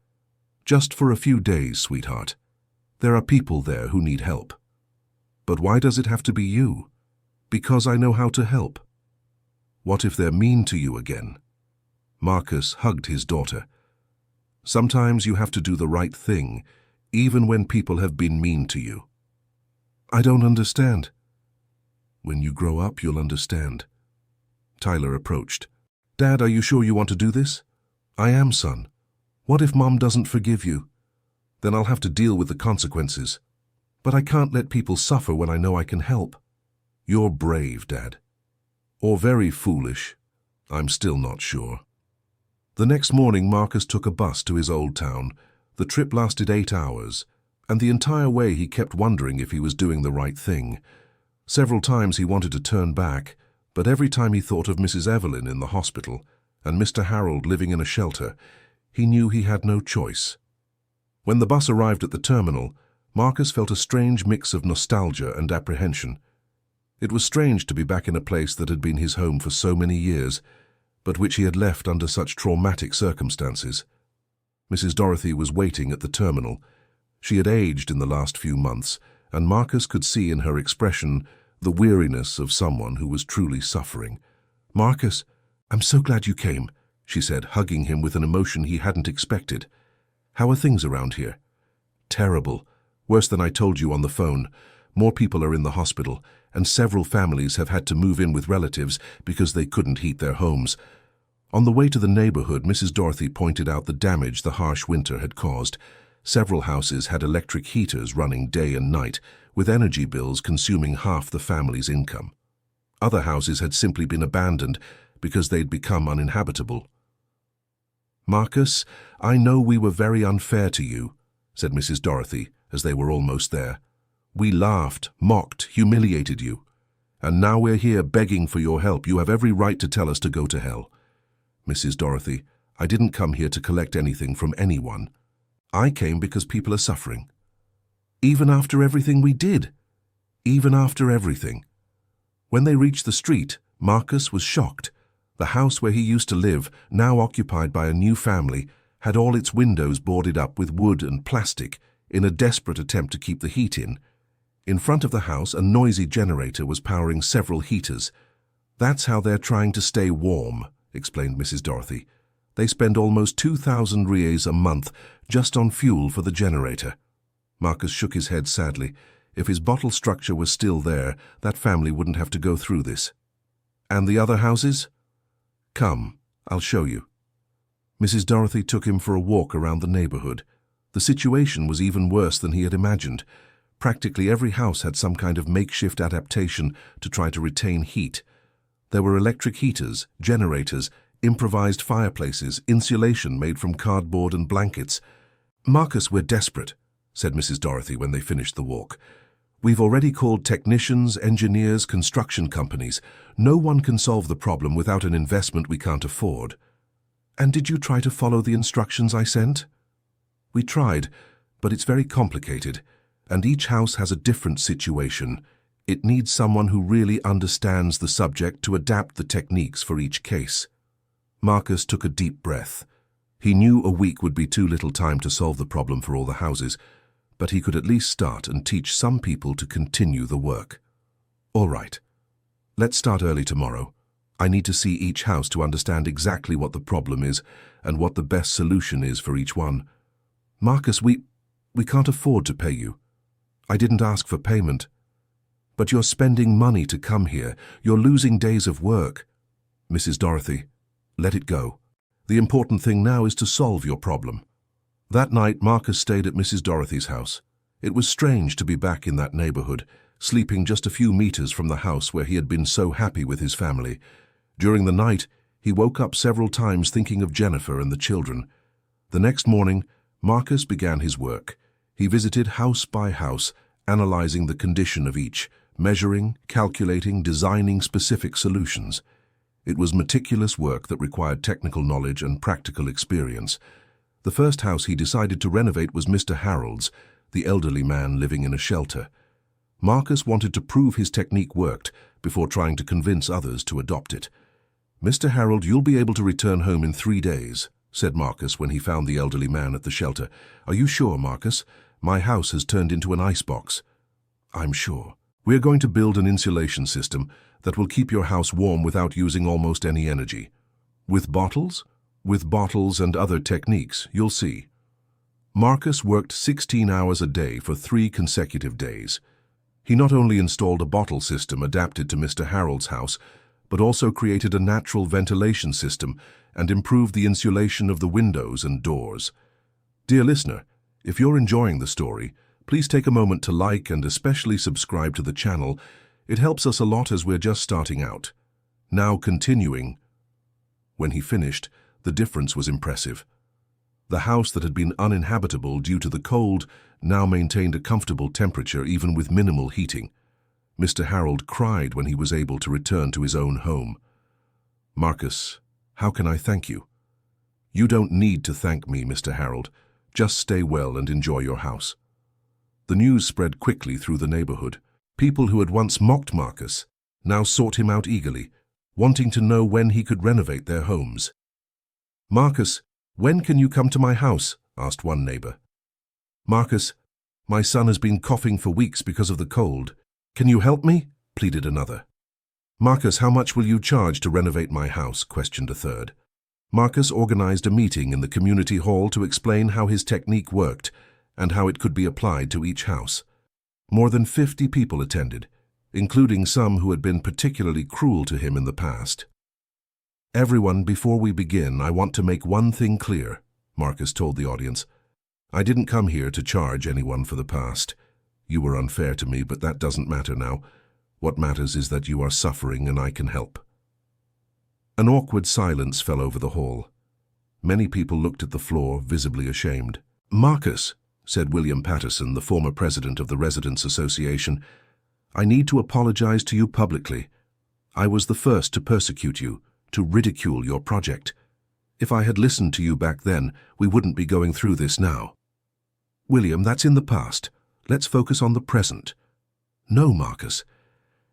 Just for a few days, sweetheart. There are people there who need help. But why does it have to be you? Because I know how to help. What if they're mean to you again? Marcus hugged his daughter. Sometimes you have to do the right thing, even when people have been mean to you. I don't understand. When you grow up, you'll understand. Tyler approached. Dad, are you sure you want to do this? I am, son. What if Mom doesn't forgive you? Then I'll have to deal with the consequences. But I can't let people suffer when I know I can help. You're brave, Dad. Or very foolish. I'm still not sure. The next morning, Marcus took a bus to his old town. The trip lasted 8 hours, and the entire way he kept wondering if he was doing the right thing. Several times he wanted to turn back, but every time he thought of Mrs. Evelyn in the hospital and Mr. Harold living in a shelter, he knew he had no choice. When the bus arrived at the terminal, Marcus felt a strange mix of nostalgia and apprehension. It was strange to be back in a place that had been his home for so many years, but which he had left under such traumatic circumstances. Mrs. Dorothy was waiting at the terminal. She had aged in the last few months, and Marcus could see in her expression the weariness of someone who was truly suffering. Marcus, I'm so glad you came, she said, hugging him with an emotion he hadn't expected. How are things around here? Terrible. Worse than I told you on the phone. More people are in the hospital, and several families have had to move in with relatives because they couldn't heat their homes. On the way to the neighborhood, Mrs. Dorothy pointed out the damage the harsh winter had caused. Several houses had electric heaters running day and night, with energy bills consuming half the family's income. Other houses had simply been abandoned because they'd become uninhabitable. Marcus, I know we were very unfair to you, said Mrs. Dorothy as they were almost there. We laughed, mocked, humiliated you. And now we're here begging for your help. You have every right to tell us to go to hell. Mrs. Dorothy, I didn't come here to collect anything from anyone. I came because people are suffering. Even after everything we did. Even after everything. When they reached the street, Marcus was shocked. The house where he used to live, now occupied by a new family, had all its windows boarded up with wood and plastic in a desperate attempt to keep the heat in. In front of the house, a noisy generator was powering several heaters. That's how they're trying to stay warm, explained Mrs. Dorothy. They spend almost 2,000 reais a month just on fuel for the generator. Marcus shook his head sadly. If his bottle structure was still there, that family wouldn't have to go through this. And the other houses? Come, I'll show you. Mrs. Dorothy took him for a walk around the neighborhood. The situation was even worse than he had imagined. Practically every house had some kind of makeshift adaptation to try to retain heat. There were electric heaters, generators, improvised fireplaces, insulation made from cardboard and blankets. Marcus, we're desperate, said Mrs. Dorothy when they finished the walk. We've already called technicians, engineers, construction companies. No one can solve the problem without an investment we can't afford. And did you try to follow the instructions I sent? We tried, but it's very complicated, and each house has a different situation. It needs someone who really understands the subject to adapt the techniques for each case. Marcus took a deep breath. He knew a week would be too little time to solve the problem for all the houses, but he could at least start and teach some people to continue the work. All right. Let's start early tomorrow. I need to see each house to understand exactly what the problem is and what the best solution is for each one. Marcus, we can't afford to pay you. I didn't ask for payment. But you're spending money to come here. You're losing days of work. Mrs. Dorothy, let it go. The important thing now is to solve your problem. That night, Marcus stayed at Mrs. Dorothy's house. It was strange to be back in that neighborhood. sleeping just a few meters from the house where he had been so happy with his family. During the night, he woke up several times thinking of Jennifer and the children. The next morning, Marcus began his work. He visited house by house, analyzing the condition of each, measuring, calculating, designing specific solutions. It was meticulous work that required technical knowledge and practical experience. The first house he decided to renovate was Mr. Harold's, the elderly man living in a shelter. Marcus wanted to prove his technique worked before trying to convince others to adopt it. "Mr. Harold, you'll be able to return home in 3 days," said Marcus when he found the elderly man at the shelter. "Are you sure, Marcus? My house has turned into an icebox." "I'm sure. We're going to build an insulation system that will keep your house warm without using almost any energy." "With bottles?" "With bottles and other techniques, you'll see." Marcus worked 16 hours a day for 3 consecutive days. He not only installed a bottle system adapted to Mr. Harold's house, but also created a natural ventilation system and improved the insulation of the windows and doors. Dear listener, if you're enjoying the story, please take a moment to like and especially subscribe to the channel. It helps us a lot as we're just starting out. Now continuing. When he finished, the difference was impressive. The house that had been uninhabitable due to the cold now maintained a comfortable temperature even with minimal heating. Mr. Harold cried when he was able to return to his own home. "Marcus, how can I thank you?" "You don't need to thank me, Mr. Harold. Just stay well and enjoy your house." The news spread quickly through the neighborhood. People who had once mocked Marcus now sought him out eagerly, wanting to know when he could renovate their homes. "Marcus, when can you come to my house?" asked one neighbor. "Marcus, my son has been coughing for weeks because of the cold. Can you help me?" pleaded another. "Marcus, how much will you charge to renovate my house?" questioned a third. Marcus organized a meeting in the community hall to explain how his technique worked and how it could be applied to each house. More than 50 people attended, including some who had been particularly cruel to him in the past. "Everyone, before we begin, I want to make one thing clear," Marcus told the audience. "I didn't come here to charge anyone for the past. You were unfair to me, but that doesn't matter now. What matters is that you are suffering and I can help." An awkward silence fell over the hall. Many people looked at the floor, visibly ashamed. "Marcus," said William Patterson, the former president of the Residents Association, "I need to apologize to you publicly. I was the first to persecute you, to ridicule your project. If I had listened to you back then, we wouldn't be going through this now." "William, that's in the past. Let's focus on the present." "No, Marcus.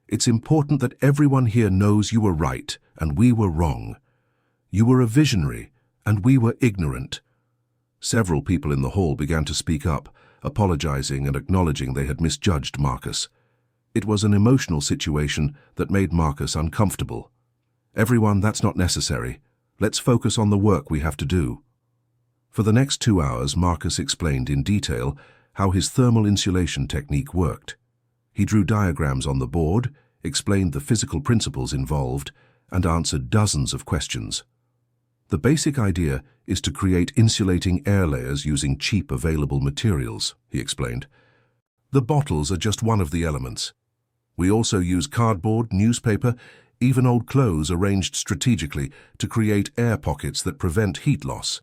It's important that everyone here knows you were right and we were wrong. You were a visionary and we were ignorant." Several people in the hall began to speak up, apologizing and acknowledging they had misjudged Marcus. It was an emotional situation that made Marcus uncomfortable. "Everyone, that's not necessary. Let's focus on the work we have to do." For the next 2 hours, Marcus explained in detail how his thermal insulation technique worked. He drew diagrams on the board, explained the physical principles involved, and answered dozens of questions. "The basic idea is to create insulating air layers using cheap available materials," he explained. "The bottles are just one of the elements. We also use cardboard, newspaper, even old clothes arranged strategically to create air pockets that prevent heat loss."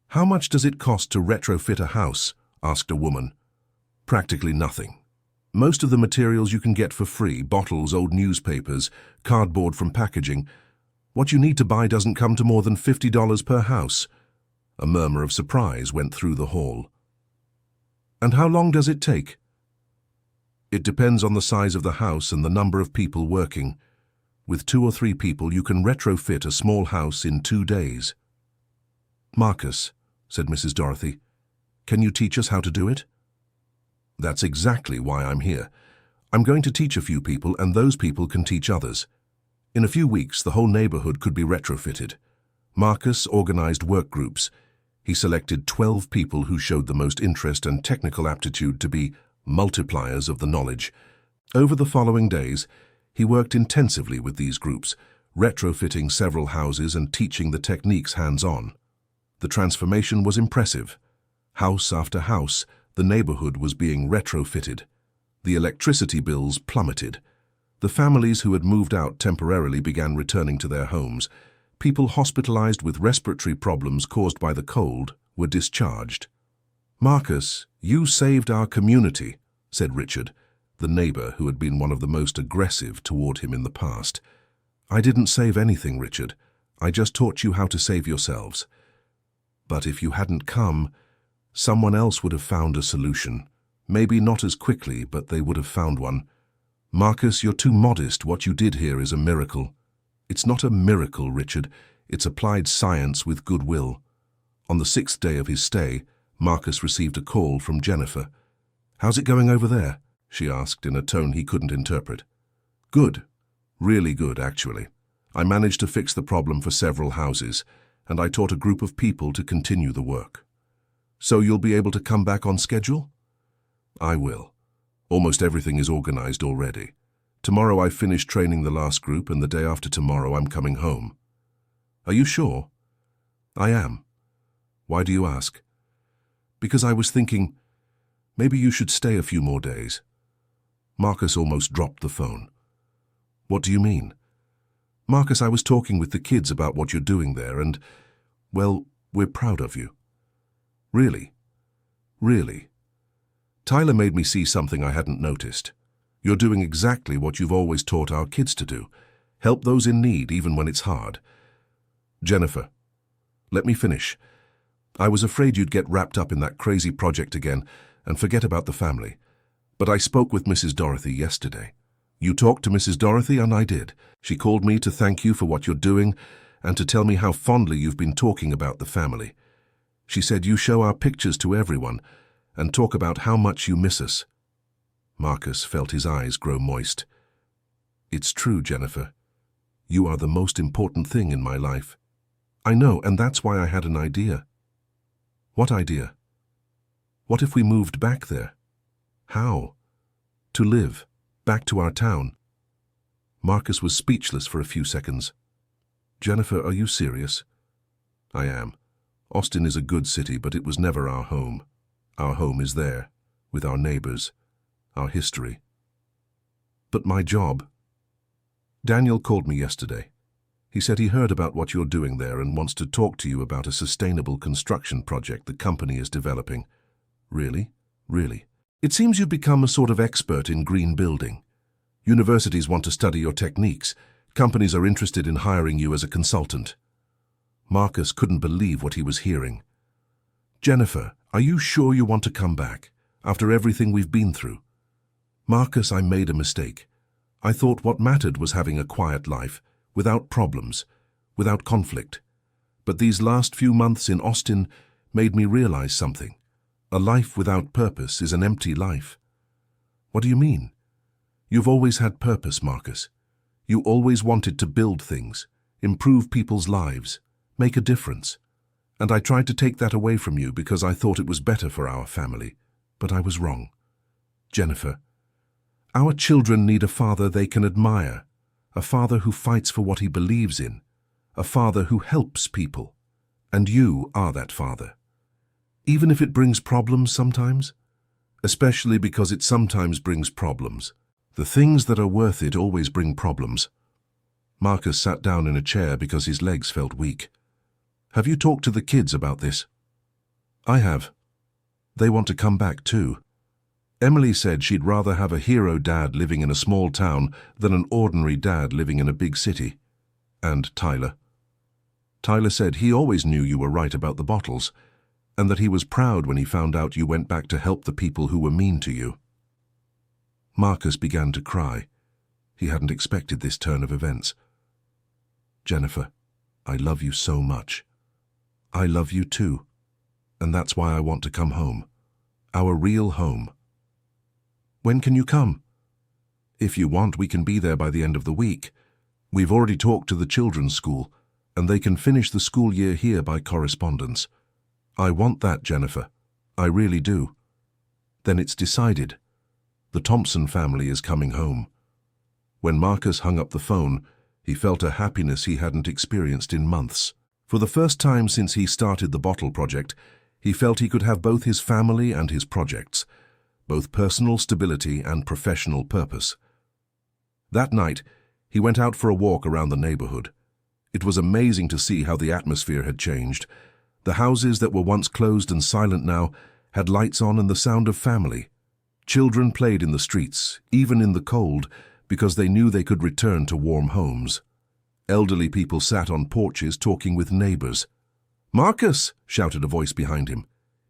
"How much does it cost to retrofit a house?" asked a woman. "Practically nothing. Most of the materials you can get for free: bottles, old newspapers, cardboard from packaging. What you need to buy doesn't come to more than $50 per house." A murmur of surprise went through the hall. "And how long does it take?" "It depends on the size of the house and the number of people working. With 2 or 3 people, you can retrofit a small house in 2 days." "Marcus," said Mrs. Dorothy, "can you teach us how to do it?" "That's exactly why I'm here. I'm going to teach a few people, and those people can teach others. In a few weeks, the whole neighborhood could be retrofitted." Marcus organized work groups. He selected 12 people who showed the most interest and technical aptitude to be multipliers of the knowledge. Over the following days, he worked intensively with these groups, retrofitting several houses and teaching the techniques hands-on. The transformation was impressive. House after house, the neighborhood was being retrofitted. The electricity bills plummeted. The families who had moved out temporarily began returning to their homes. People hospitalized with respiratory problems caused by the cold were discharged. "Marcus, you saved our community," said Richard, the neighbor who had been one of the most aggressive toward him in the past. "I didn't save anything, Richard. I just taught you how to save yourselves. But if you hadn't come, someone else would have found a solution. Maybe not as quickly, but they would have found one. Marcus, you're too modest. What you did here is a miracle." "It's not a miracle, Richard. It's applied science with goodwill." On the 6th day of his stay, Marcus received a call from Jennifer. "How's it going over there?" she asked in a tone he couldn't interpret. "Good. Really good, actually. I managed to fix the problem for several houses, and I taught a group of people to continue the work." "So you'll be able to come back on schedule?" "I will. Almost everything is organized already. Tomorrow I finish training the last group, and the day after tomorrow I'm coming home." "Are you sure?" "I am." "Why do you ask?" "Because I was thinking, maybe you should stay a few more days." Marcus almost dropped the phone. "What do you mean?" "Marcus, I was talking with the kids about what you're doing there, and, well, we're proud of you." "Really? Really?" "Tyler made me see something I hadn't noticed. You're doing exactly what you've always taught our kids to do. Help those in need even when it's hard." "Jennifer, let me finish. I was afraid you'd get wrapped up in that crazy project again and forget about the family. But I spoke with Mrs. Dorothy yesterday." "You talked to Mrs. Dorothy?" "And I did. She called me to thank you for what you're doing and to tell me how fondly you've been talking about the family. She said you show our pictures to everyone and talk about how much you miss us." Marcus felt his eyes grow moist. "It's true, Jennifer. You are the most important thing in my life." "I know, and that's why I had an idea." "What idea?" "What if we moved back there?" "How?" "To live. Back to our town." Marcus was speechless for a few seconds. "Jennifer, are you serious?" "I am. Austin is a good city, but it was never our home. Our home is there, with our neighbors, our history." "But my job?" "Daniel called me yesterday. He said he heard about what you're doing there and wants to talk to you about a sustainable construction project the company is developing." "Really? Really? It seems you've become a sort of expert in green building. Universities want to study your techniques. Companies are interested in hiring you as a consultant." Marcus couldn't believe what he was hearing. "Jennifer, are you sure you want to come back, after everything we've been through?" "Marcus, I made a mistake. I thought what mattered was having a quiet life, without problems, without conflict. But these last few months in Austin made me realize something. A life without purpose is an empty life." "What do you mean?" "You've always had purpose, Marcus. You always wanted to build things, improve people's lives, make a difference. And I tried to take that away from you because I thought it was better for our family. But I was wrong. Jennifer, our children need a father they can admire, a father who fights for what he believes in, a father who helps people. And you are that father. Even if it brings problems sometimes, especially because it sometimes brings problems. The things that are worth it always bring problems." Marcus sat down in a chair because his legs felt weak. "Have you talked to the kids about this?" "I have. They want to come back too. Emily said she'd rather have a hero dad living in a small town than an ordinary dad living in a big city." "And Tyler?" "Tyler said he always knew you were right about the bottles, and that he was proud when he found out you went back to help the people who were mean to you." Marcus began to cry. He hadn't expected this turn of events. "Jennifer, I love you so much. I love you too, and that's why I want to come home. Our real home." "When can you come?" "If you want, we can be there by the end of the week. We've already talked to the children's school, and they can finish the school year here by correspondence." "I want that, Jennifer. I really do." "Then it's decided. The Thompson family is coming home." When Marcus hung up the phone, he felt a happiness he hadn't experienced in months. For the first time since he started the bottle project, he felt he could have both his family and his projects. both personal stability and professional purpose. That night, he went out for a walk around the neighborhood. It was amazing to see how the atmosphere had changed. The houses that were once closed and silent now had lights on and the sound of family. Children played in the streets, even in the cold, because they knew they could return to warm homes. Elderly people sat on porches talking with neighbors. "Marcus!" shouted a voice behind him.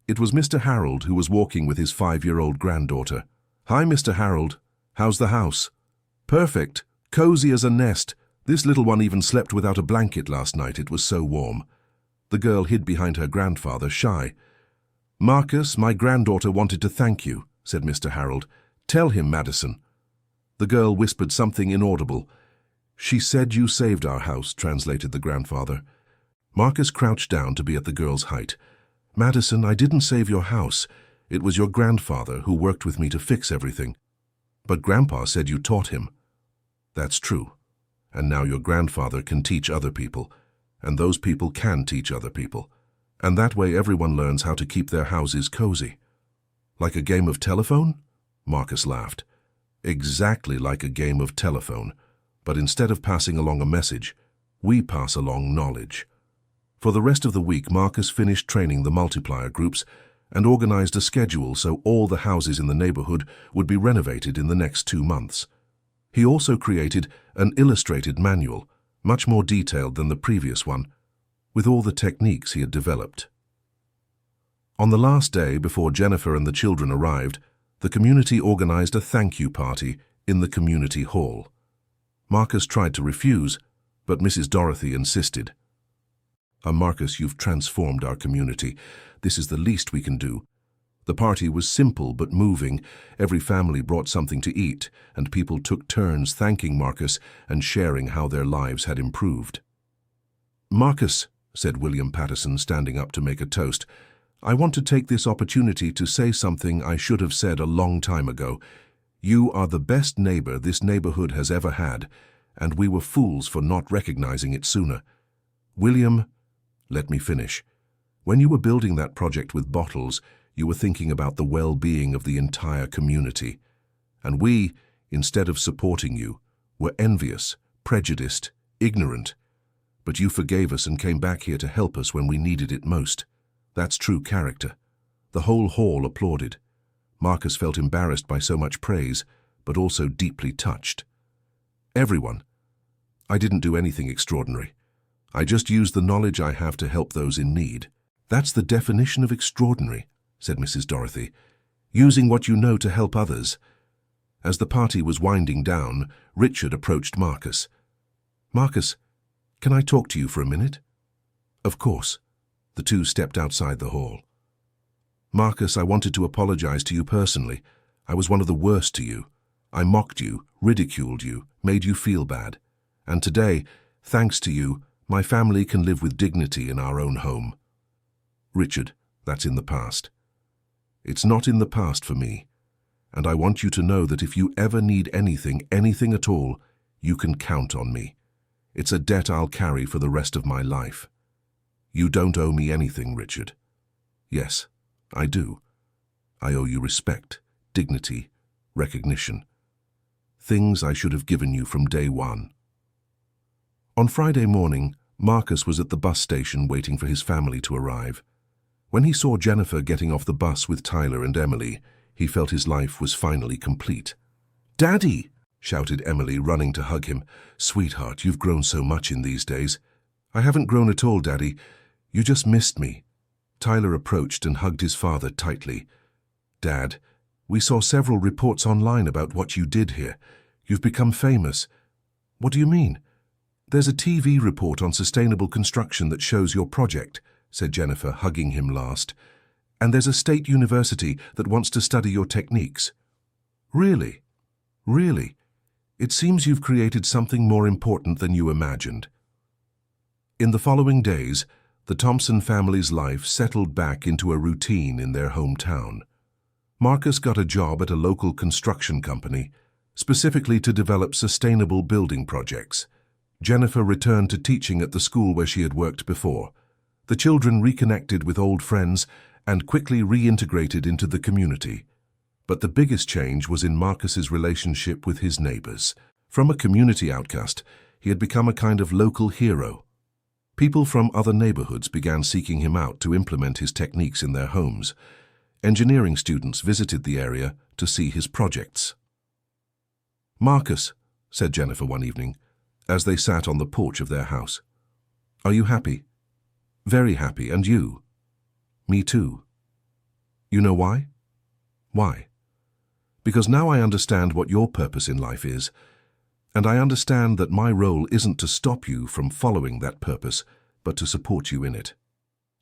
It was Mr. Harold, who was walking with his 5-year-old granddaughter. "Hi, Mr. Harold. How's the house?" "Perfect. Cozy as a nest. This little one even slept without a blanket last night, it was so warm." The girl hid behind her grandfather, shy. "Marcus, my granddaughter wanted to thank you," said Mr. Harold. "Tell him, Madison." The girl whispered something inaudible. "She said you saved our house," translated the grandfather. Marcus crouched down to be at the girl's height. "Madison, I didn't save your house. It was your grandfather who worked with me to fix everything. But Grandpa said you taught him." "That's true. And now your grandfather can teach other people, and those people can teach other people. And that way everyone learns how to keep their houses cozy." "Like a game of telephone?" Marcus laughed. "Exactly like a game of telephone. But instead of passing along a message, we pass along knowledge." For the rest of the week, Marcus finished training the multiplier groups and organized a schedule so all the houses in the neighborhood would be renovated in the next 2 months. He also created an illustrated manual, much more detailed than the previous one, with all the techniques he had developed. On the last day before Jennifer and the children arrived, the community organized a thank you party in the community hall. Marcus tried to refuse, but Mrs. Dorothy insisted. "Marcus, you've transformed our community. This is the least we can do." The party was simple but moving. Every family brought something to eat, and people took turns thanking Marcus and sharing how their lives had improved. "Marcus," said William Patterson, standing up to make a toast, "I want to take this opportunity to say something I should have said a long time ago. You are the best neighbor this neighborhood has ever had, and we were fools for not recognizing it sooner. William, let me finish. When you were building that project with bottles, you were thinking about the well-being of the entire community. And we, instead of supporting you, were envious, prejudiced, ignorant. But you forgave us and came back here to help us when we needed it most. That's true character." The whole hall applauded. Marcus felt embarrassed by so much praise, but also deeply touched. "Everyone, I didn't do anything extraordinary. I just used the knowledge I have to help those in need." "That's the definition of extraordinary," said Mrs. Dorothy. "Using what you know to help others." As the party was winding down, Richard approached Marcus. "Marcus, can I talk to you for a minute?" "Of course." The two stepped outside the hall. "Marcus, I wanted to apologize to you personally. I was one of the worst to you. I mocked you, ridiculed you, made you feel bad. And today, thanks to you, my family can live with dignity in our own home." "Richard, that's in the past." "It's not in the past for me. And I want you to know that if you ever need anything at all, you can count on me. It's a debt I'll carry for the rest of my life. You don't owe me anything, Richard." "Yes, I do. I owe you respect, dignity, recognition. Things I should have given you from day one." On Friday morning, Marcus was at the bus station waiting for his family to arrive. When he saw Jennifer getting off the bus with Tyler and Emily, he felt his life was finally complete. "Daddy!" shouted Emily, running to hug him. "Sweetheart, you've grown so much in these days." "I haven't grown at all, Daddy. You just missed me." Tyler approached and hugged his father tightly. "Dad, we saw several reports online about what you did here. You've become famous." "What do you mean?" "There's a TV report on sustainable construction that shows your project," said Jennifer, hugging him last. "And there's a state university that wants to study your techniques." "Really? Really? It seems you've created something more important than you imagined." In the following days, the Thompson family's life settled back into a routine in their hometown. Marcus got a job at a local construction company, specifically to develop sustainable building projects. Jennifer returned to teaching at the school where she had worked before. The children reconnected with old friends and quickly reintegrated into the community. But the biggest change was in Marcus's relationship with his neighbors. From a community outcast, he had become a kind of local hero. People from other neighborhoods began seeking him out to implement his techniques in their homes. Engineering students visited the area to see his projects. "Marcus," said Jennifer one evening, as they sat on the porch of their house, "are you happy?" "Very happy, and you?" "Me too." "You know why?" "Why?" "Because now I understand what your purpose in life is, and I understand that my role isn't to stop you from following that purpose, but to support you in it.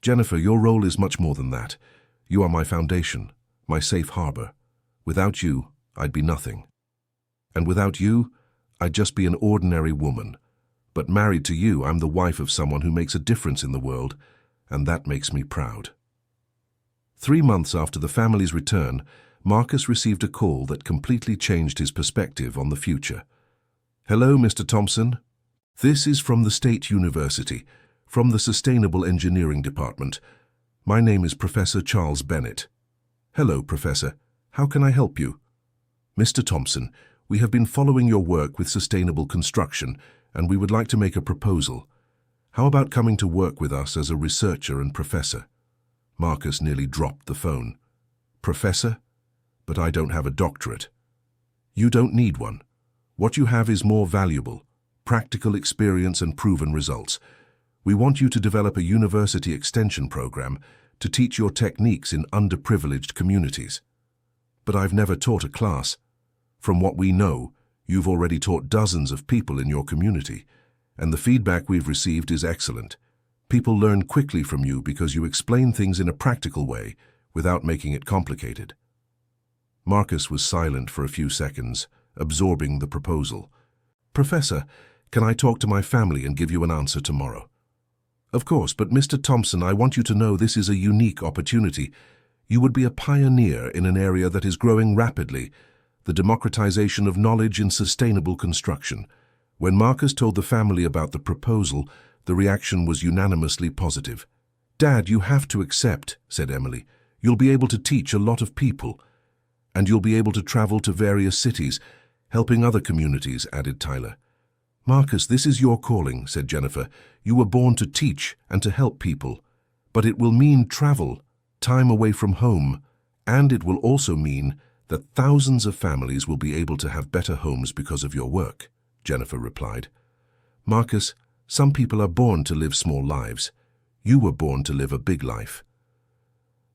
Jennifer, your role is much more than that. You are my foundation, my safe harbor. Without you, I'd be nothing. And without you, I'd just be an ordinary woman. But married to you, I'm the wife of someone who makes a difference in the world, and that makes me proud." 3 months after the family's return, Marcus received a call that completely changed his perspective on the future. "Hello, Mr. Thompson. This is from the State University, from the Sustainable Engineering Department. My name is Professor Charles Bennett." "Hello, Professor. How can I help you?" "Mr. Thompson, we have been following your work with sustainable construction, and we would like to make a proposal. How about coming to work with us as a researcher and professor?" Marcus nearly dropped the phone. "Professor? But I don't have a doctorate." "You don't need one. What you have is more valuable: practical experience and proven results. We want you to develop a university extension program to teach your techniques in underprivileged communities." "But I've never taught a class." "From what we know, you've already taught dozens of people in your community, and the feedback we've received is excellent. People learn quickly from you because you explain things in a practical way without making it complicated." Marcus was silent for a few seconds, absorbing the proposal. "Professor, can I talk to my family and give you an answer tomorrow?" "Of course, but Mr. Thompson, I want you to know this is a unique opportunity. You would be a pioneer in an area that is growing rapidly, the democratization of knowledge in sustainable construction." When Marcus told the family about the proposal, the reaction was unanimously positive. "Dad, you have to accept," said Emily. "You'll be able to teach a lot of people, and you'll be able to travel to various cities, helping other communities," added Tyler. "Marcus, this is your calling," said Jennifer. "You were born to teach and to help people. But it will mean travel, time away from home, and it will also mean that thousands of families will be able to have better homes because of your work," Jennifer replied. "Marcus, some people are born to live small lives. You were born to live a big life."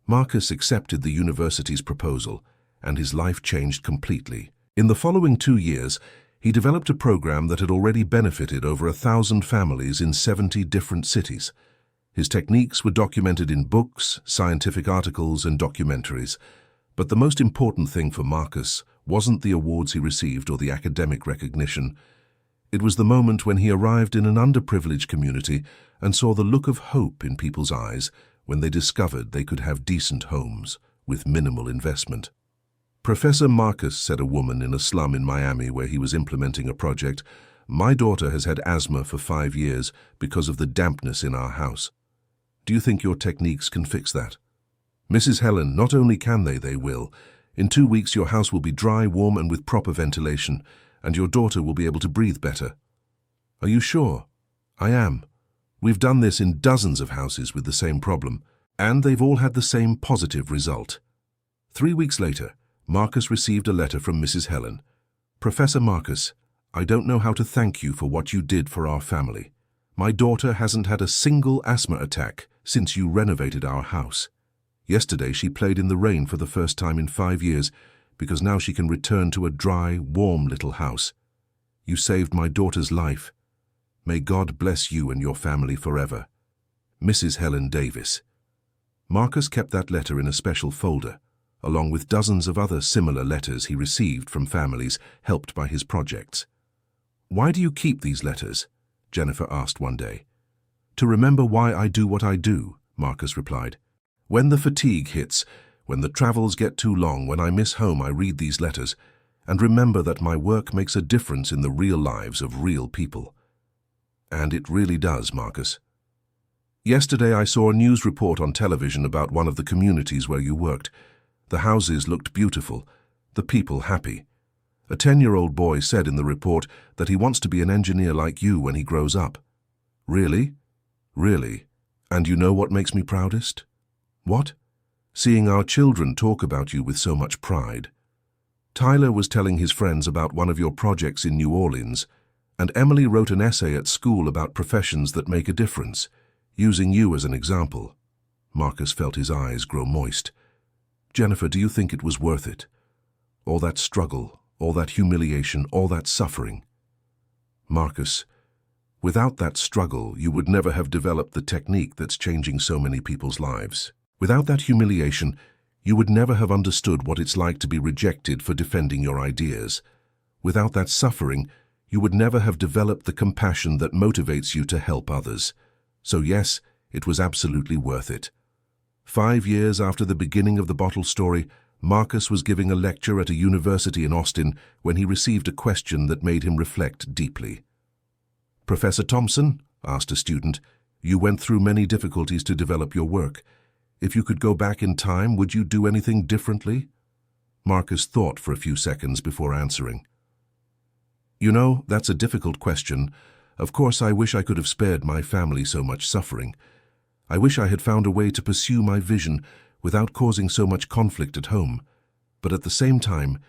Marcus accepted the university's proposal, and his life changed completely. In the following 2 years, he developed a program that had already benefited over 1,000 families in 70 different cities. His techniques were documented in books, scientific articles, and documentaries. But the most important thing for Marcus wasn't the awards he received or the academic recognition. It was the moment when he arrived in an underprivileged community and saw the look of hope in people's eyes when they discovered they could have decent homes with minimal investment. "Professor Marcus," said a woman in a slum in Miami where he was implementing a project, "my daughter has had asthma for 5 years because of the dampness in our house. Do you think your techniques can fix that?" "Mrs. Helen, not only can they will. In 2 weeks your house will be dry, warm, and with proper ventilation, and your daughter will be able to breathe better." "Are you sure?" "I am. We've done this in dozens of houses with the same problem, and they've all had the same positive result." 3 weeks later, Marcus received a letter from Mrs. Helen. "Professor Marcus, I don't know how to thank you for what you did for our family. My daughter hasn't had a single asthma attack since you renovated our house. Yesterday she played in the rain for the first time in 5 years because now she can return to a dry, warm little house. You saved my daughter's life. May God bless you and your family forever. Mrs. Helen Davis." Marcus kept that letter in a special folder, along with dozens of other similar letters he received from families helped by his projects. "Why do you keep these letters?" Jennifer asked one day. "To remember why I do what I do," Marcus replied. "When the fatigue hits, when the travels get too long, when I miss home, I read these letters and remember that my work makes a difference in the real lives of real people." And it really does, Marcus. Yesterday I saw a news report on television about one of the communities where you worked. The houses looked beautiful, the people happy. A 10-year-old boy said in the report that he wants to be an engineer like you when he grows up. Really? Really? And you know what makes me proudest? What? Seeing our children talk about you with so much pride. Tyler was telling his friends about one of your projects in New Orleans, and Emily wrote an essay at school about professions that make a difference, using you as an example. Marcus felt his eyes grow moist. Jennifer, do you think it was worth it? All that struggle, all that humiliation, all that suffering. Marcus, without that struggle, you would never have developed the technique that's changing so many people's lives. Without that humiliation, you would never have understood what it's like to be rejected for defending your ideas. Without that suffering, you would never have developed the compassion that motivates you to help others. So yes, it was absolutely worth it. 5 years after the beginning of the bottle story, Marcus was giving a lecture at a university in Austin when he received a question that made him reflect deeply. Professor Thompson, asked a student, you went through many difficulties to develop your work. If you could go back in time, would you do anything differently? Marcus thought for a few seconds before answering. You know, that's a difficult question. Of course, I wish I could have spared my family so much suffering. I wish I had found a way to pursue my vision without causing so much conflict at home. But at the same time,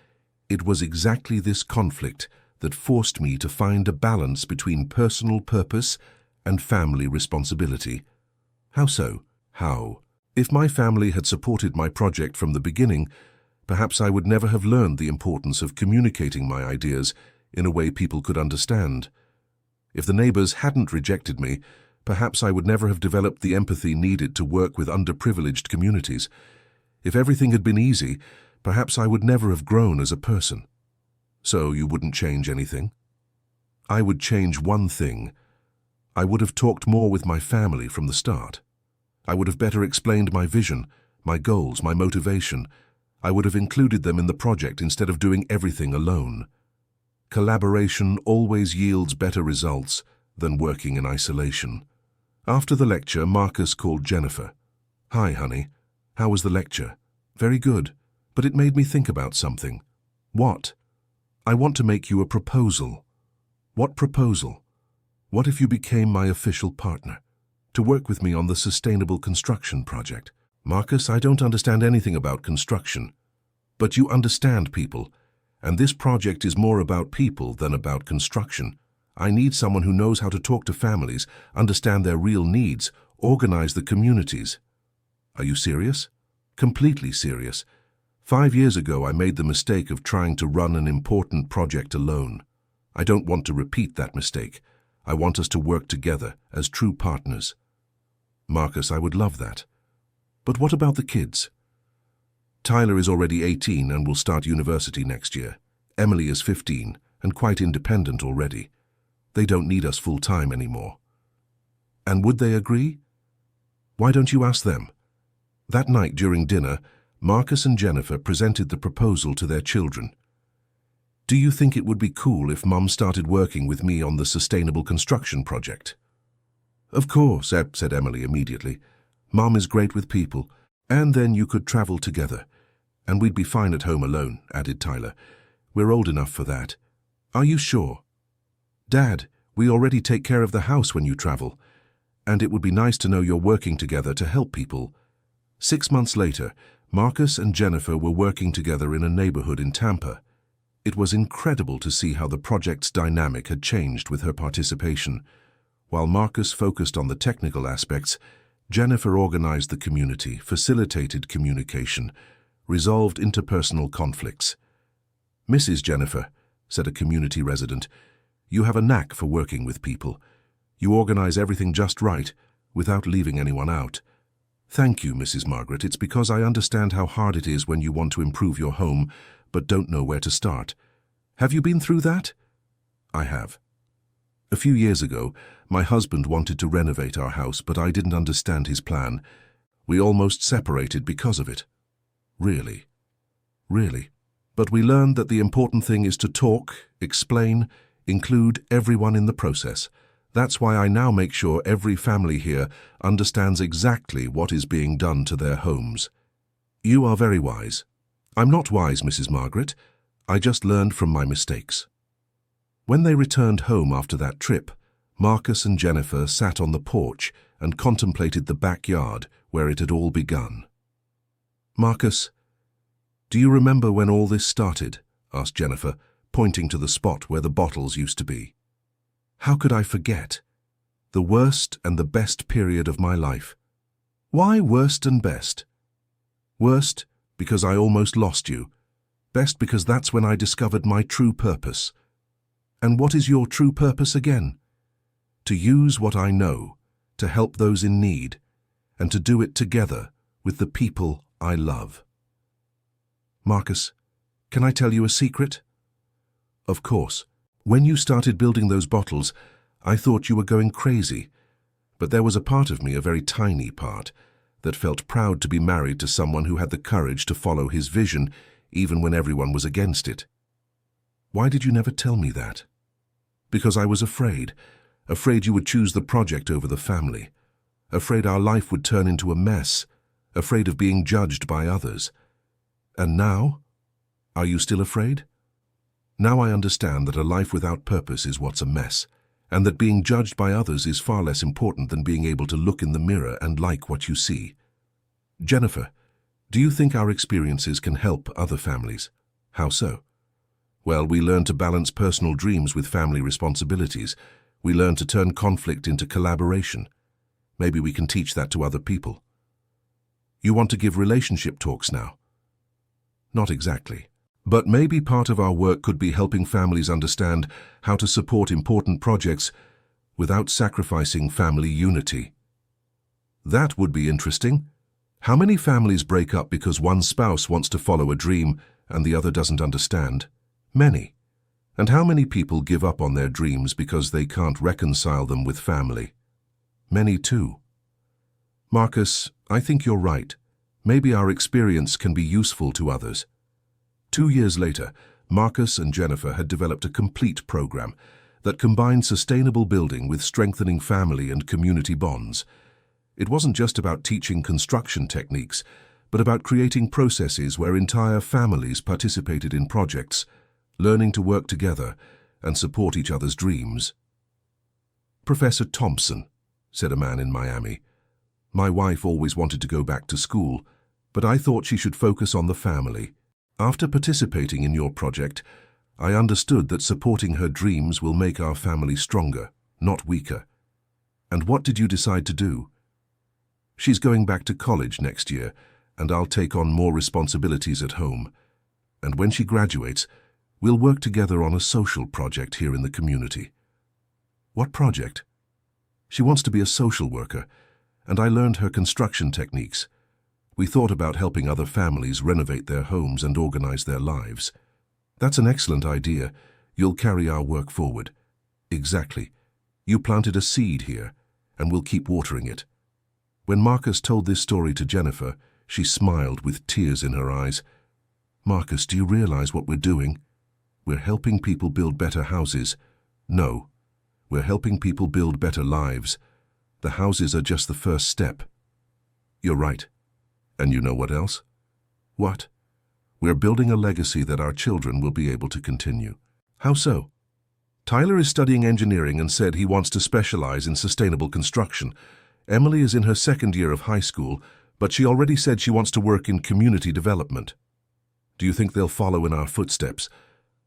it was exactly this conflict that forced me to find a balance between personal purpose and family responsibility. How so? How? If my family had supported my project from the beginning, perhaps I would never have learned the importance of communicating my ideas in a way people could understand. If the neighbors hadn't rejected me, perhaps I would never have developed the empathy needed to work with underprivileged communities. If everything had been easy, perhaps I would never have grown as a person. So you wouldn't change anything? I would change one thing. I would have talked more with my family from the start. I would have better explained my vision, my goals, my motivation. I would have included them in the project instead of doing everything alone. Collaboration always yields better results than working in isolation. After the lecture, Marcus called Jennifer. Hi, honey. How was the lecture? Very good, but it made me think about something. What? I want to make you a proposal. What proposal? What if you became my official partner? To work with me on the Sustainable Construction Project. Marcus, I don't understand anything about construction. But you understand people, and this project is more about people than about construction. I need someone who knows how to talk to families, understand their real needs, organize the communities. Are you serious? Completely serious. 5 years ago, I made the mistake of trying to run an important project alone. I don't want to repeat that mistake. I want us to work together as true partners. Marcus, I would love that. But what about the kids? Tyler is already 18 and will start university next year. Emily is 15 and quite independent already. They don't need us full-time anymore. And would they agree? Why don't you ask them? That night during dinner, Marcus and Jennifer presented the proposal to their children. Do you think it would be cool if Mum started working with me on the Sustainable Construction Project? Of course, said Emily immediately. Mum is great with people, and then you could travel together. And we'd be fine at home alone, added Tyler. We're old enough for that. Are you sure? Dad, we already take care of the house when you travel, and it would be nice to know you're working together to help people. 6 months later, Marcus and Jennifer were working together in a neighborhood in Tampa. It was incredible to see how the project's dynamic had changed with her participation. While Marcus focused on the technical aspects, Jennifer organized the community, facilitated communication, resolved interpersonal conflicts. Mrs. Jennifer, said a community resident, you have a knack for working with people. You organize everything just right, without leaving anyone out. Thank you, Mrs. Margaret. It's because I understand how hard it is when you want to improve your home, but don't know where to start. Have you been through that? I have. A few years ago, my husband wanted to renovate our house, but I didn't understand his plan. We almost separated because of it. Really. Really. But we learned that the important thing is to talk, explain, include everyone in the process. That's why I now make sure every family here understands exactly what is being done to their homes. You are very wise. I'm not wise, Mrs. Margaret. I just learned from my mistakes. When they returned home after that trip, Marcus and Jennifer sat on the porch and contemplated the backyard where it had all begun. "Marcus, do you remember when all this started?" asked Jennifer, pointing to the spot where the bottles used to be. "How could I forget? The worst and the best period of my life." "Why worst and best?" "Worst, because I almost lost you. Best, because that's when I discovered my true purpose." "And what is your true purpose again?" "To use what I know to help those in need, and to do it together with the people I love." "Marcus, can I tell you a secret?" "Of course. When you started building those bottles, I thought you were going crazy. But there was a part of me, a very tiny part, that felt proud to be married to someone who had the courage to follow his vision, even when everyone was against it. Why did you never tell me that?" "Because I was afraid. Afraid you would choose the project over the family. Afraid our life would turn into a mess. Afraid of being judged by others. And now? Are you still afraid?" "Now I understand that a life without purpose is what's a mess, and that being judged by others is far less important than being able to look in the mirror and like what you see." "Jennifer, do you think our experiences can help other families?" "How so?" "Well, we learn to balance personal dreams with family responsibilities. We learn to turn conflict into collaboration. Maybe we can teach that to other people." "You want to give relationship talks now?" "Not exactly. But maybe part of our work could be helping families understand how to support important projects without sacrificing family unity." "That would be interesting. How many families break up because one spouse wants to follow a dream and the other doesn't understand?" "Many. And how many people give up on their dreams because they can't reconcile them with family?" "Many too." "Marcus, I think you're right. Maybe our experience can be useful to others." 2 years later, Marcus and Jennifer had developed a complete program that combined sustainable building with strengthening family and community bonds. It wasn't just about teaching construction techniques, but about creating processes where entire families participated in projects, learning to work together and support each other's dreams. "Professor Thompson," said a man in Miami, "my wife always wanted to go back to school, but I thought she should focus on the family. After participating in your project, I understood that supporting her dreams will make our family stronger, not weaker. And what did you decide to do?" "She's going back to college next year, and I'll take on more responsibilities at home. And when she graduates, we'll work together on a social project here in the community." "What project?" "She wants to be a social worker, and I learned her construction techniques. We thought about helping other families renovate their homes and organize their lives." "That's an excellent idea. You'll carry our work forward." "Exactly. You planted a seed here, and we'll keep watering it." When Marcus told this story to Jennifer, she smiled with tears in her eyes. "Marcus, do you realize what we're doing? We're helping people build better houses." "No, we're helping people build better lives. The houses are just the first step." "You're right. And you know what else?" "What?" "We're building a legacy that our children will be able to continue." "How so?" "Tyler is studying engineering and said he wants to specialize in sustainable construction. Emily is in her second year of high school, but she already said she wants to work in community development." "Do you think they'll follow in our footsteps?"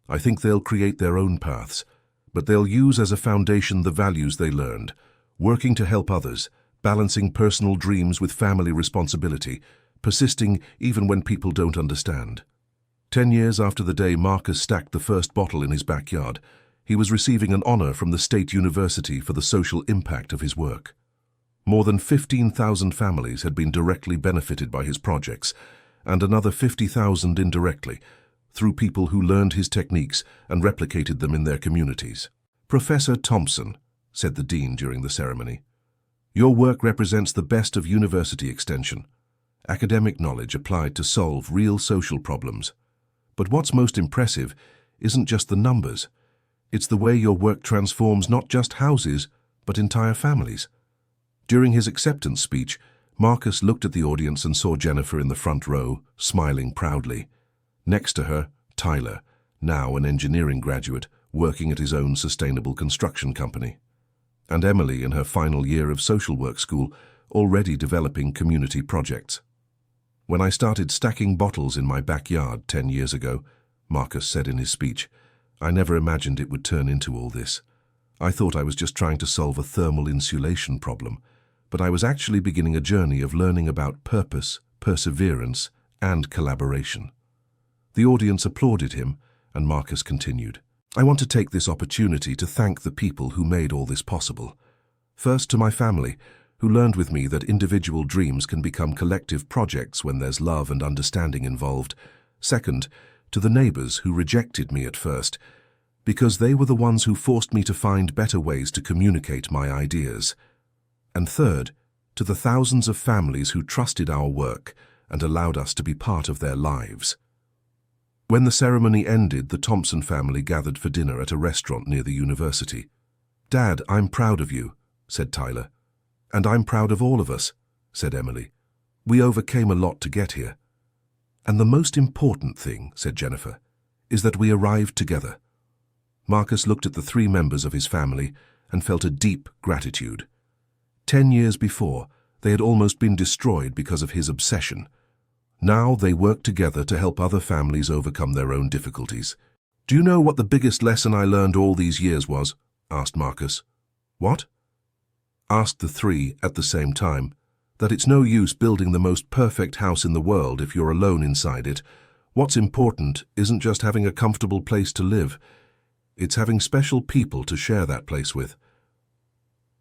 "I think they'll create their own paths, but they'll use as a foundation the values they learned, working to help others, balancing personal dreams with family responsibility, persisting even when people don't understand." 10 years after the day Marcus stacked the first bottle in his backyard, he was receiving an honor from the State University for the social impact of his work. More than 15,000 families had been directly benefited by his projects, and another 50,000 indirectly, through people who learned his techniques and replicated them in their communities. "Professor Thompson," said the dean during the ceremony, "your work represents the best of university extension, academic knowledge applied to solve real social problems. But what's most impressive isn't just the numbers. It's the way your work transforms not just houses, but entire families." During his acceptance speech, Marcus looked at the audience and saw Jennifer in the front row, smiling proudly. Next to her, Tyler, now an engineering graduate, working at his own sustainable construction company. And Emily in her final year of social work school, already developing community projects. When I started stacking bottles in my backyard 10 years ago, Marcus said in his speech, I never imagined it would turn into all this. I thought I was just trying to solve a thermal insulation problem, but I was actually beginning a journey of learning about purpose, perseverance, and collaboration. The audience applauded him, and Marcus continued. I want to take this opportunity to thank the people who made all this possible. First, to my family, who learned with me that individual dreams can become collective projects when there's love and understanding involved. Second, to the neighbors who rejected me at first, because they were the ones who forced me to find better ways to communicate my ideas. And third, to the thousands of families who trusted our work and allowed us to be part of their lives. When the ceremony ended, the Thompson family gathered for dinner at a restaurant near the university. Dad, I'm proud of you, said Tyler. And I'm proud of all of us, said Emily. We overcame a lot to get here. And the most important thing, said Jennifer, is that we arrived together. Marcus looked at the 3 members of his family and felt a deep gratitude. 10 years before, they had almost been destroyed because of his obsession. Now they worked together to help other families overcome their own difficulties. Do you know what the biggest lesson I learned all these years was? Asked Marcus. What? Asked the 3 at the same time. That it's no use building the most perfect house in the world if you're alone inside it. What's important isn't just having a comfortable place to live. It's having special people to share that place with.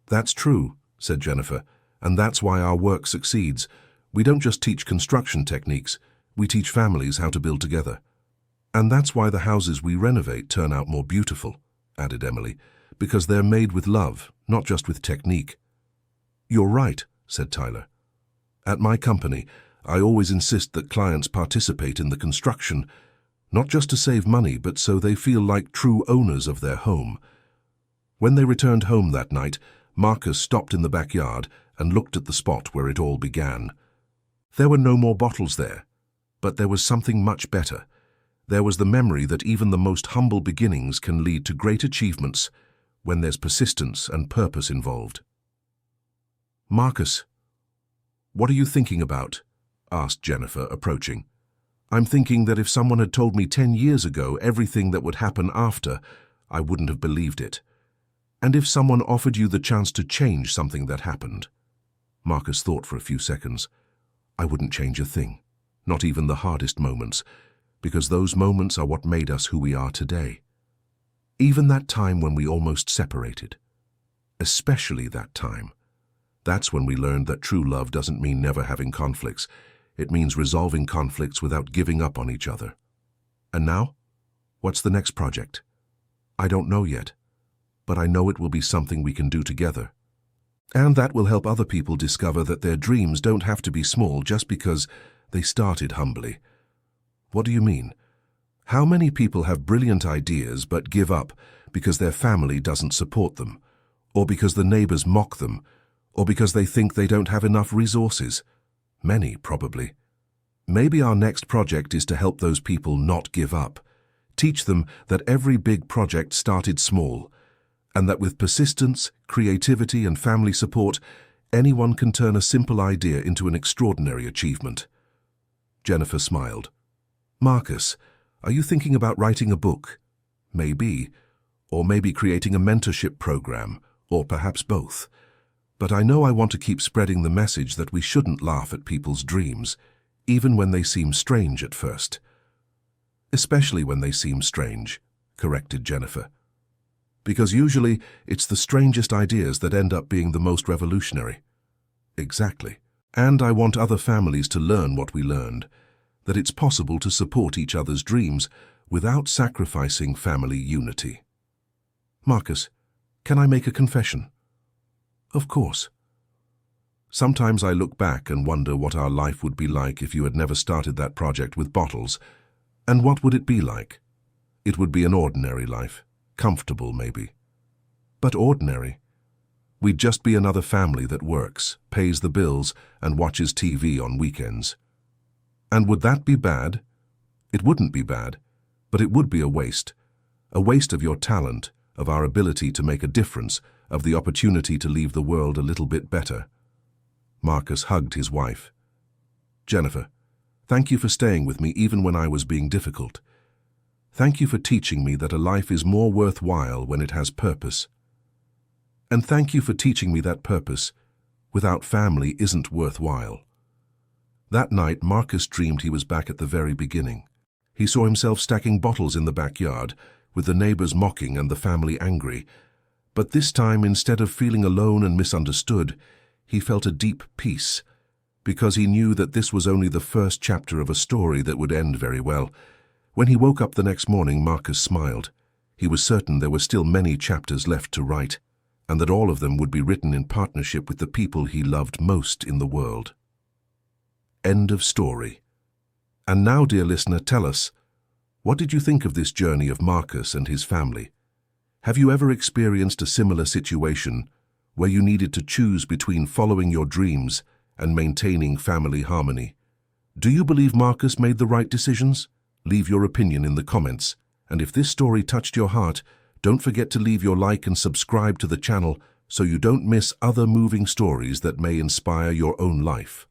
That's true, said Jennifer, and that's why our work succeeds. We don't just teach construction techniques, we teach families how to build together. And that's why the houses we renovate turn out more beautiful, added Emily, because they're made with love, not just with technique. You're right, said Tyler. At my company, I always insist that clients participate in the construction, not just to save money, but so they feel like true owners of their home. When they returned home that night, Marcus stopped in the backyard and looked at the spot where it all began. There were no more bottles there, but there was something much better. There was the memory that even the most humble beginnings can lead to great achievements when there's persistence and purpose involved. Marcus, what are you thinking about? Asked Jennifer, approaching. I'm thinking that if someone had told me 10 years ago everything that would happen after, I wouldn't have believed it. And if someone offered you the chance to change something that happened? Marcus thought for a few seconds. I wouldn't change a thing, not even the hardest moments, because those moments are what made us who we are today. Even that time when we almost separated. Especially that time. That's when we learned that true love doesn't mean never having conflicts. It means resolving conflicts without giving up on each other. And now? What's the next project? I don't know yet, but I know it will be something we can do together. And that will help other people discover that their dreams don't have to be small just because they started humbly. What do you mean? How many people have brilliant ideas but give up because their family doesn't support them, or because the neighbors mock them, or because they think they don't have enough resources? Many, probably. Maybe our next project is to help those people not give up. Teach them that every big project started small, and that with persistence, creativity, and family support, anyone can turn a simple idea into an extraordinary achievement. Jennifer smiled. Marcus, are you thinking about writing a book? Maybe. Or maybe creating a mentorship program, or perhaps both. But I know I want to keep spreading the message that we shouldn't laugh at people's dreams, even when they seem strange at first. Especially when they seem strange, corrected Jennifer. Because usually it's the strangest ideas that end up being the most revolutionary. Exactly. And I want other families to learn what we learned, that it's possible to support each other's dreams without sacrificing family unity. Marcus, can I make a confession? Of course. Sometimes I look back and wonder what our life would be like if you had never started that project with bottles. And what would it be like? It would be an ordinary life. Comfortable, maybe. But ordinary. We'd just be another family that works, pays the bills, and watches TV on weekends. And would that be bad? It wouldn't be bad, but it would be a waste of your talent, of our ability to make a difference, of the opportunity to leave the world a little bit better. Marcus hugged his wife. Jennifer, thank you for staying with me even when I was being difficult. Thank you for teaching me that a life is more worthwhile when it has purpose. And thank you for teaching me that purpose, without family, isn't worthwhile. That night, Marcus dreamed he was back at the very beginning. He saw himself stacking bottles in the backyard, with the neighbors mocking and the family angry. But this time, instead of feeling alone and misunderstood, he felt a deep peace, because he knew that this was only the first chapter of a story that would end very well. When he woke up the next morning, Marcus smiled. He was certain there were still many chapters left to write, and that all of them would be written in partnership with the people he loved most in the world. End of story. And now, dear listener, tell us, what did you think of this journey of Marcus and his family? Have you ever experienced a similar situation where you needed to choose between following your dreams and maintaining family harmony? Do you believe Marcus made the right decisions? Leave your opinion in the comments. And if this story touched your heart, don't forget to leave your like and subscribe to the channel so you don't miss other moving stories that may inspire your own life.